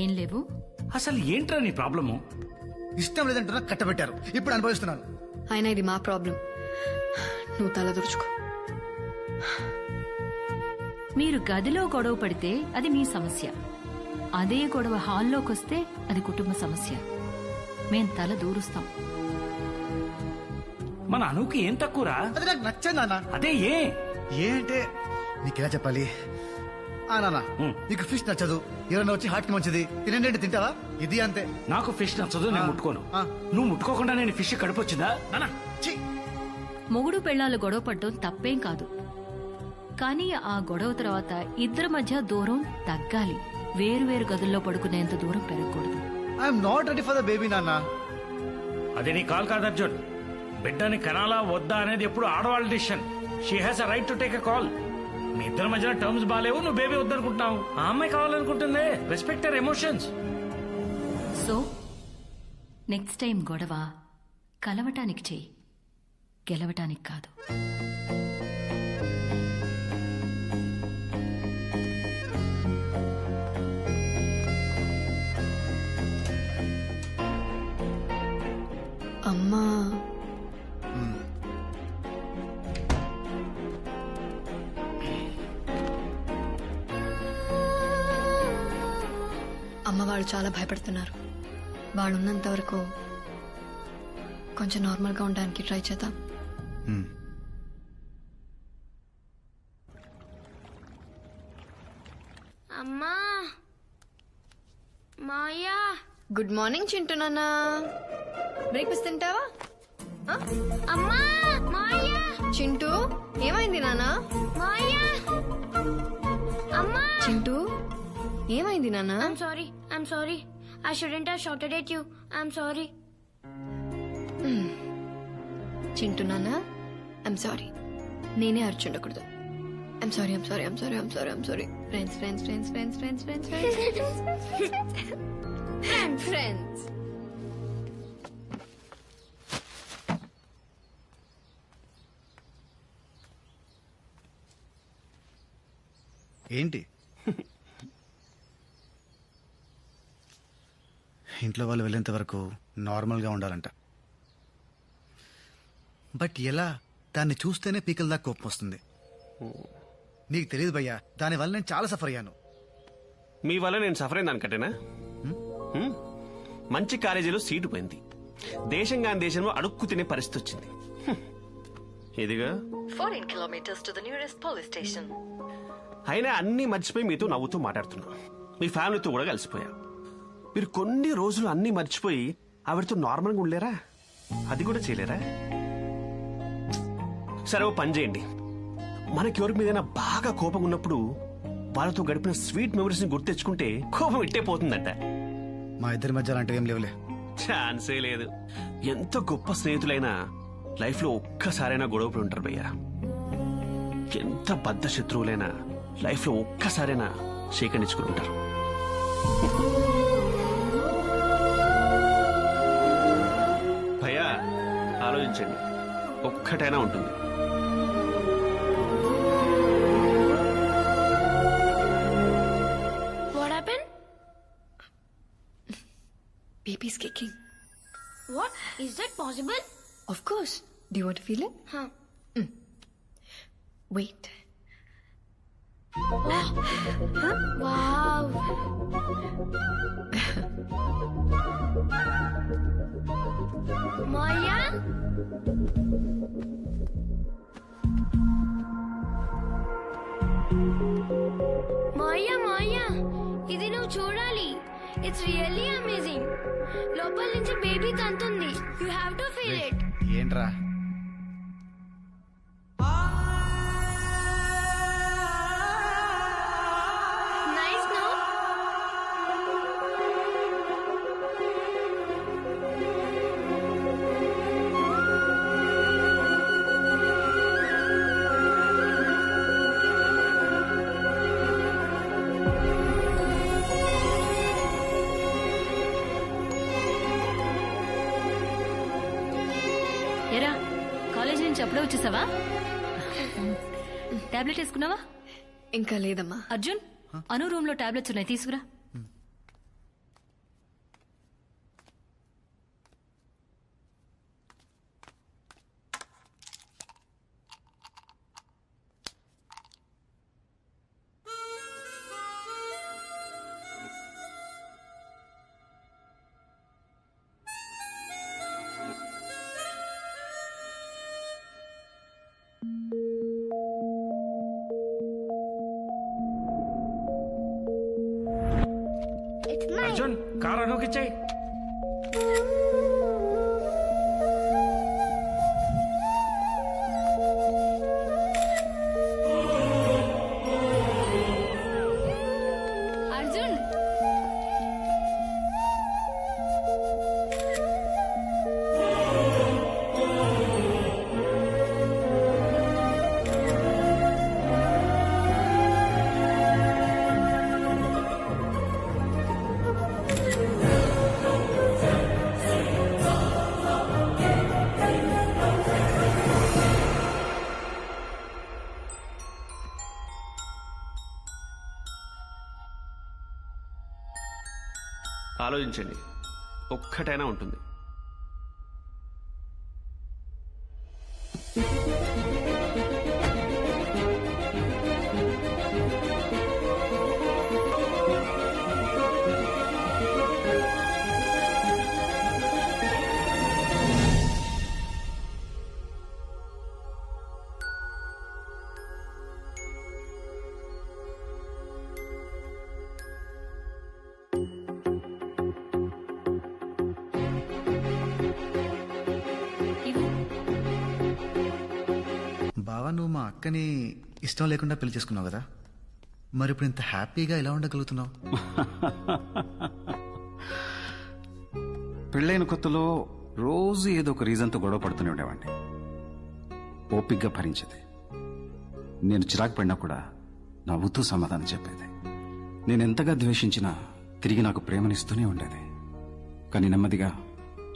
ఏం లేవు? అసలు ఏంట్రా నీ ప్రాబ్లము? ఇష్టం లేదంటున్నా కట్టబెట్టారు, ఇప్పుడు అనుభవిస్తున్నాను. అయినా ఇది మా ప్రాబ్లం, నువ్వు తల దురుచుకో. మీరు గదిలో గొడవ పడితే అది మీ సమస్య, అదే గొడవ హాల్లోకి వస్తే అది కుటుంబ సమస్య. మేం తల దూరుస్తాం. మన అనుకి ఏం తక్కువరా? అది నాకు నచ్చదు నాన్న. అదే ఏ అంటే నీకెలా చెప్పాలి? నాన్న, నీకు ఫిష్ నచ్చదు, ఎవరైనా వచ్చి హార్ట్ కి మంచిది తినండి అంటే తింటావా? ఇది అంతే. నాకు ఫిష్ నచ్చదు, నేను ముట్టుకోను. నువ్వు ముట్టుకోకుండా నేను ఫిష్ కడుపొచ్చిందా? మొగుడు పెళ్ళాలు గొడవ పడ్డం తప్పేం కాదు, కానీ ఆ గొడవ తర్వాత ఇద్దరి మధ్య దూరం తగ్గాలి. వేరు గదుల్లో పడుకునేంత దూరం పెరగకూడదు. I'm not ready for the baby నాన్న. అది నీ కాల్ కాదు అర్జున్. బిడ్డని కనాలా వద్దా అనేది ఎప్పుడు ఆడవాళ్ళ decision. She has a right to take a call. మీ ఇద్దరి మధ్యన టర్మ్స్ బాలేవు, నువ్వు బేబీ వద్దనుకుంటున్నావు, ఆ అమ్మాయి కావాలనుకుంటుంది. Respect her emotions. So next time గొడవ కలవటానికి చెయ్యి, గెలవటానికి కాదు. అమ్మా, అమ్మ వాళ్ళు చాలా భయపడుతున్నారు. వాళ్ళు ఉన్నంత వరకు కొంచెం నార్మల్గా ఉండడానికి ట్రై చేద్దాం. అమ్మా, మాయా. గుడ్ మార్నింగ్ చింటూ నాన్న. బ్రేక్ఫాస్ట్ తింటావా? అమ్మా, మాయా. చింటూ ఏమైంది నాన్న? మాయా, అమ్మా. చింటూ ఏమైంది నాన్న? I'm sorry. I shouldn't have shouted at you. I'm sorry. Chintu నాన్న ఐమ్ సారీ. నేనే అర్చుండకూడదు. I'm sorry. Friends. ఏంటి ఇంట్లో వాళ్ళు వెళ్ళేంత వరకు నార్మల్గా ఉండాలంట. బట్ ఎలా? దాన్ని చూస్తేనే పీకల దాకా కోపం వస్తుంది. నీకు తెలియదు భయ్యా, దానివల్ల నేను చాలా సఫర్ అయ్యాను. మీ వల్ల నేను సఫర్ అయిన దానికంటేనా? మంచి కాలేజీలో సీటు పోయింది, దేశం కాని దేశంలో అడుక్కు తినే పరిస్థితి వచ్చింది. ఇదిగా 14 kilometers to the nearest police station. అయినా అన్ని మర్చిపోయి మీతో నవ్వుతూ మాట్లాడుతున్నా. మీ ఫ్యామిలీతో కూడా కలిసిపోయా. మీరు కొన్ని రోజులు అన్ని మర్చిపోయి ఆవిడతో నార్మల్గా ఉండలేరా? అది కూడా చేయలేరా? సరే ఓ పని చేయండి, మనకి ఎవరి మీదైనా బాగా కోపం ఉన్నప్పుడు వాళ్ళతో గడిపిన స్వీట్ మెమరీస్ ని గుర్తు తెచ్చుకుంటే కోపం ఇట్టే పోతుందంట. మా ఇద్దరి మధ్య అలాంటివి ఏం లేవులే. ఛాన్సే లేదు. ఎంత గొప్ప స్నేహితులైనా లైఫ్ లో ఒక్కసారైనా గొడవపడి ఉంటారు భయ్యా. ఎంత బద్ద శత్రువులైనా లైఫ్ లో ఒక్కసారైనా షేకనిచ్చుకుని ఉంటారు. భయ్యా ఆలోచించండి, ఒక్కటైనా ఉంటుంది. What happened? Baby's kicking. What? Is that possible? Of course. Do you want to feel it? Huh. Wait. Wow. Maya? Maya, ఇది నువ్వు చూడాలి. It's really amazing. లోపల నుంచి బేబీ తంతుంది. You have to feel it. ఏంట్రా? Nice, no? ఎరా college నుంచి అప్పుడే వచ్చేసావా? టాబ్లెట్ వేసుకున్నావా? ఇంకా లేదమ్మా. అర్జున్, అను రూమ్ లో టాబ్లెట్స్ ఉన్నాయి, తీసుకురా. అర్జున్, కార్ అనుకిచ్చాయి. అర్జున్, ఆలోచించండి, ఒక్కటైనా ఉంటుంది. బావా, నువ్వు మా అక్కని ఇష్టం లేకుండా పెళ్లి చేసుకున్నావు కదా? మరి ఇప్పుడు ఇంత హ్యాపీగా ఎలా ఉండగలుగుతున్నావు? పెళ్ళైన కొత్తలో రోజు ఏదో ఒక రీజన్తో గొడవ పడుతూనే ఉండేవాడిని. ఓపిగ్గా భరించేది. నేను చిరాకు పడినా కూడా నవ్వుతూ సమాధానం చెప్పేది. నేను ఎంతగా ద్వేషించినా తిరిగి నాకు ప్రేమనిస్తూనే ఉండేది. కానీ నెమ్మదిగా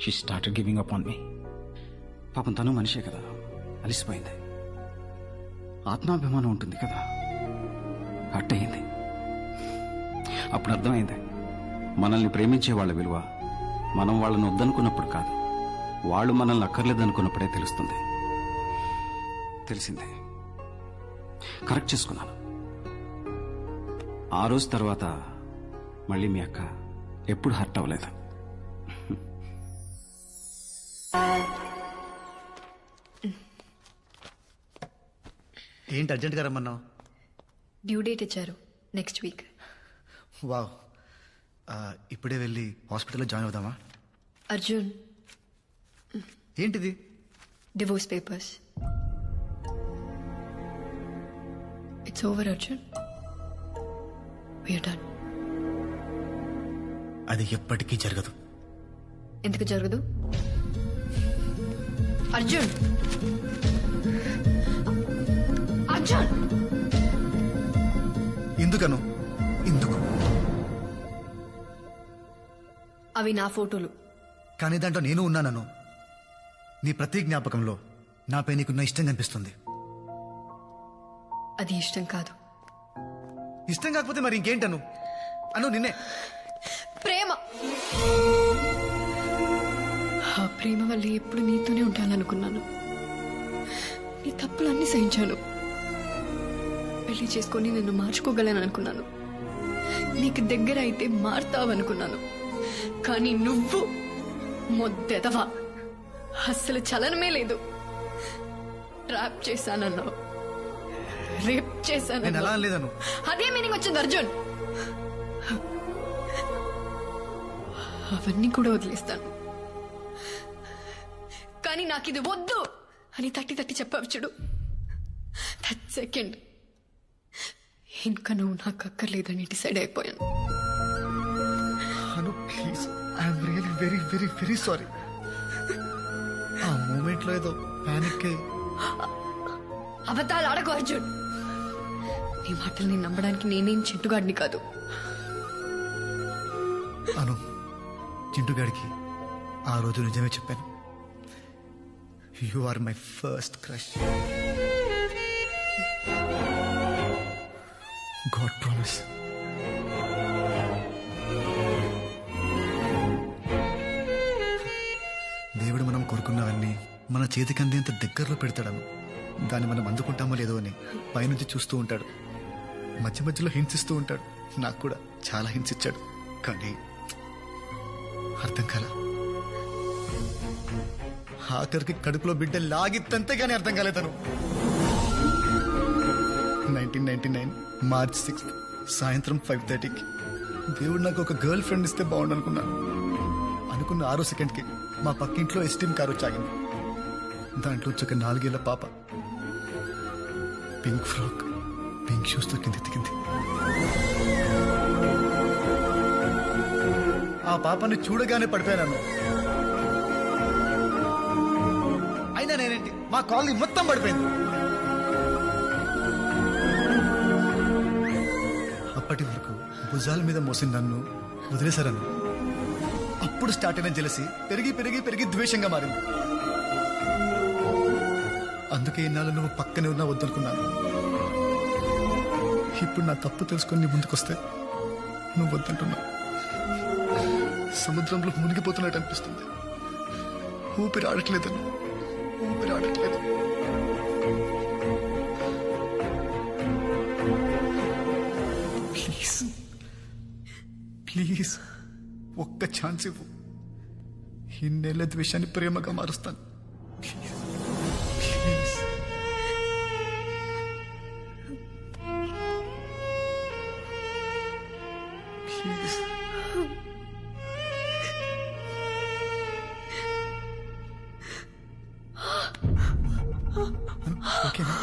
she started giving up on me. పాపం తను మనిషే కదా, అలిసిపోయింది. ఆత్మాభిమానం ఉంటుంది కదా, హర్ట్ అయింది. అప్పుడు అర్థమైంది, మనల్ని ప్రేమించే వాళ్ళ విలువ మనం వాళ్ళని వద్దనుకున్నప్పుడు కాదు, వాళ్ళు మనల్ని అక్కర్లేదనుకున్నప్పుడే తెలుస్తుంది. తెలిసిందే. కరెక్ట్ చేసుకున్నాను. ఆ రోజు తర్వాత మళ్ళీ మీ అక్క ఎప్పుడు హర్ట్ అవ్వలేదు. ఏంటి అర్జెంట్గా రమ్మన్నావు? డ్యూ డేట్ ఇచ్చారు, నెక్స్ట్ వీక్. వావ్. ఇప్పుడే వెళ్ళి హాస్పిటల్లో జాయిన్ అవుదామా? అర్జున్, ఏంటిది? Divorce papers. It's over Arjun, we are done. అది ఎప్పటికీ జరగదు. ఎందుకు జరగదు? అర్జున్, అర్జున్, ఎందుకను? ఎందుకు? అవి నా ఫోటోలు. కానీ దాంట్లో నేను ఉన్నానను. నీ ప్రతి జ్ఞాపకంలో నాపై నీకున్న ఇష్టం కనిపిస్తుంది. అది ఇష్టం కాదు. ఇష్టం కాకపోతే మరి ఇంకేంటను? అను నిన్నే. ప్రేమ. ఆ ప్రేమ వల్ల ఎప్పుడు నీతోనే ఉండాలనుకున్నాను. నీ తప్పులన్నీ సహించాను. పెళ్లి చేసుకొని నిన్ను మార్చుకోగలను అనుకున్నాను. నీకు దగ్గర అయితే మారుతావనుకున్నాను. కానీ నువ్వు మొద్దెదవా, అస్సలు చలనమే లేదు. ట్రాప్ చేశానన్నావు, రేప్ చేశాను. అదే మీనింగ్ వచ్చింది అర్జున్. అవన్నీ కూడా వదిలేస్తాను. కానీ నాకు ఇది వద్దు అని తట్టి తట్టి చెప్పావు చూడు, దట్ సెకండ్ ఇంకా నువ్వు నాకు అక్కర్లేదని డిసైడ్ అయిపోయాను. Anu please, I'm really very very very sorry. ఆ మూమెంట్ లో ఏదో పానిక్ అయ్యి. అబద్ధాలు ఆడకు అర్జున్. నీ మాటల్ని నమ్మడానికి నేనేం చింటుగాడిని కాదు. అను, చింటుగాడికి ఆ రోజు నిజమే చెప్పాను. You are my first crush. God promise. దేవుడు మనం కోరుకున్నవన్నీ మన చేతికి అందేంత దగ్గరలో పెడతాడను. దాన్ని మనం అందుకుంటామో లేదో అని పైనుంచి చూస్తూ ఉంటాడు. మధ్య మధ్యలో హింసిస్తూ ఉంటాడు. నాకు కూడా చాలా హింసించాడు. కానీ అర్థం కాల. ఆఖరికి కడుపులో బిడ్డ లాగిత్తంతే కానీ అర్థం కాలేదను. 1999 మార్చ్ 6 సాయంత్రం 5:30కి దేవుడు నాకు ఒక గర్ల్ ఫ్రెండ్ ఇస్తే బాగుండు అనుకున్నాను. అనుకున్న 6 సెకండ్కి మా పక్కింట్లో ఎస్టీమ్ కారు వచ్చాగింది. దాంట్లో ఒక 4 ఏళ్ల పాప పింక్ ఫ్రాక్, పింక్ షూస్ తో కింద ఎత్తికింది. ఆ పాపని చూడగానే పడిపోయాను. అయినా నేనేంటి, మా కాలనీ మొత్తం పడిపోయింది. అప్పటి వరకు భుజాల మీద మోసిన నన్ను వదిలేశారను. అప్పుడు స్టార్ట్ అయిన జెలసీ పెరిగి పెరిగి పెరిగి ద్వేషంగా మారింది. అందుకే ఇన్నాళ్ళు నువ్వు పక్కనే ఉన్నా వద్దనుకున్నాను. ఇప్పుడు నా తప్పు తెలుసుకొని నీ ముందుకొస్తే నువ్వు వద్దంటున్నావు. సముద్రంలో మునిగిపోతున్నట్టు అనిపిస్తుంది. ఊపిరి ఆడట్లేదను, ఊపిరి ఆడట్లేదు. ప్లీజ్ ప్లీజ్ ఒక్క ఛాన్స్ ఇవ్వు. ఇన్నేళ్ల ద్వేషాన్ని ప్రేమగా మారుస్తాను. Please please. ప్లీజ్. ఓకేనా?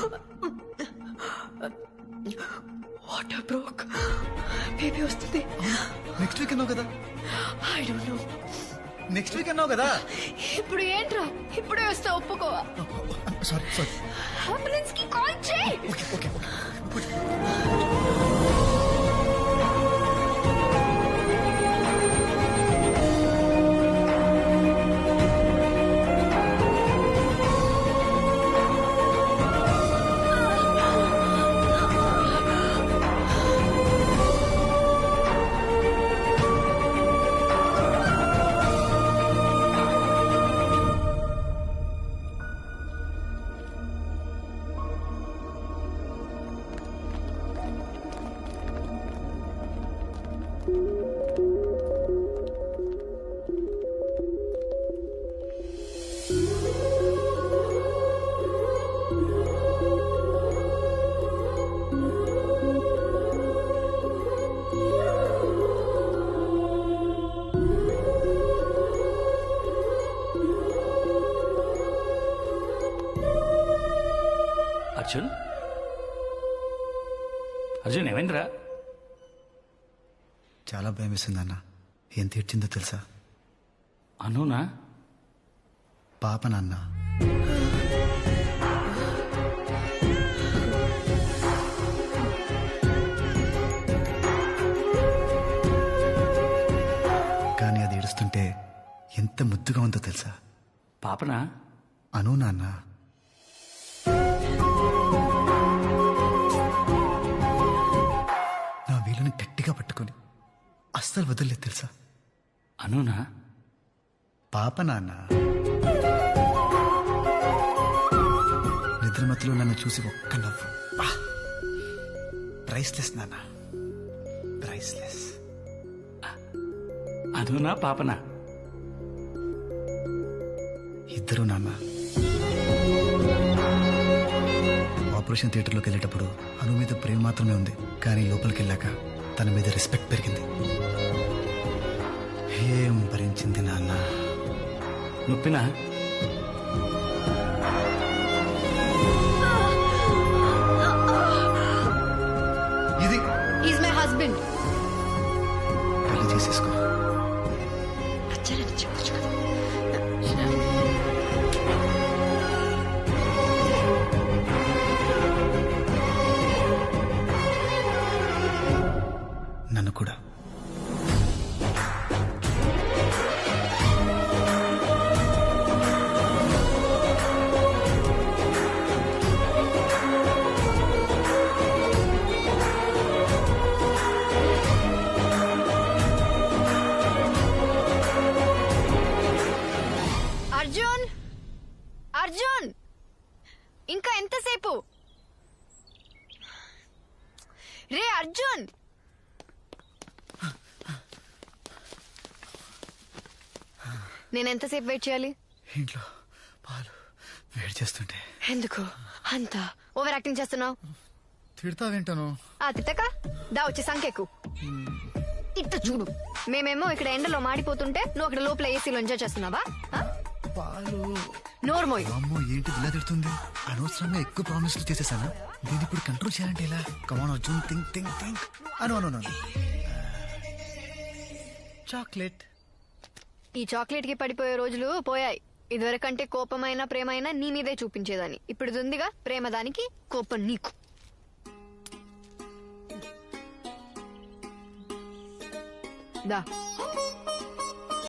వాటర్ బ్రోక్, బేబీ వస్తుంది. నెక్స్ట్ వీక్ అన్నావు కదా. I don't know. Next week అన్నావు కదా. ఇప్పుడు ఏంట్రా, ఇప్పుడే వస్తా, ఒప్పుకోవా? సారీ. అంబులెన్స్ కి కాల్ చేయి. ఓకే. అర్జున్ ఏమైందిరా? చాలా భయం వేసింది అన్న. ఎంత ఏడ్చిందో తెలుసా? అనునా? పాప నాన్న. కానీ అది ఏడుస్తుంటే ఎంత ముద్దుగా ఉందో తెలుసా? పాపనా? అను నాన్న. నా వీలుని గట్టిగా పట్టుకొని అస్సలు వదలలేదు తెలుసా? అనునా? పాప నాన్న. నిద్రమతిలో నన్ను చూసి ఒక్క నవ్వు. ప్రైస్లెస్ నాన్న, ప్రైస్లెస్. అనునా పాపనా? ఇద్దరు నాన్న. ఆపరేషన్ థియేటర్లోకి వెళ్ళేటప్పుడు అను మీద ప్రేమ మాత్రమే ఉంది, కానీ లోపలికి వెళ్ళాక తన మీద రెస్పెక్ట్ పెరిగింది. ఏం భరించింది నాన్న. నొప్పినా? ఇది ఈజ్ మై హస్బెండ్. పెళ్లి చేసేసుకో. నచ్చాలని చెప్పొచ్చు కదా. నన్ను కూడా. అర్జున్, అర్జున్, ఇంకా ఎంతసేపు? రే అర్జున్. నేను ఎంతసేపు వెయిట్ చేయాలి? ఇంట్లో పాలు వేడి చేస్తుంటే. ఎందుకు అంత ఓవర్ యాక్టింగ్ చేస్తున్నావు? తిడతా వింటాను. తిట్టక దా వచ్చి సంకెక్కు. ఇట్ట చూడు, మేమేమో ఇక్కడ ఎండలో మాడిపోతుంటే నువ్వు అక్కడ లోపల ఏసీలో ఎంజాయ్ చేస్తున్నావా? పాలు. నోర్మోయ్. అమ్మో ఏంటి ఇలా తిడుతుంది? అనవసరంగా ఎక్కువ ప్రామిస్లు చేసేసానా? దీన్ని ఇప్పుడు కంట్రోల్ చేయాలంటే ఎలా? కమాన్ అర్జున్, థింక్ థింక్ థింక్. అను చాక్లెట్. ఈ చాక్లెట్ కి పడిపోయే రోజులు పోయాయి. ఇదివరకంటే కోపమైనా ప్రేమైనా నీ మీదే చూపించేదాన్ని. ఇప్పుడు ఇది ఉందిగా, ప్రేమ దానికి, కోపం నీకు. దా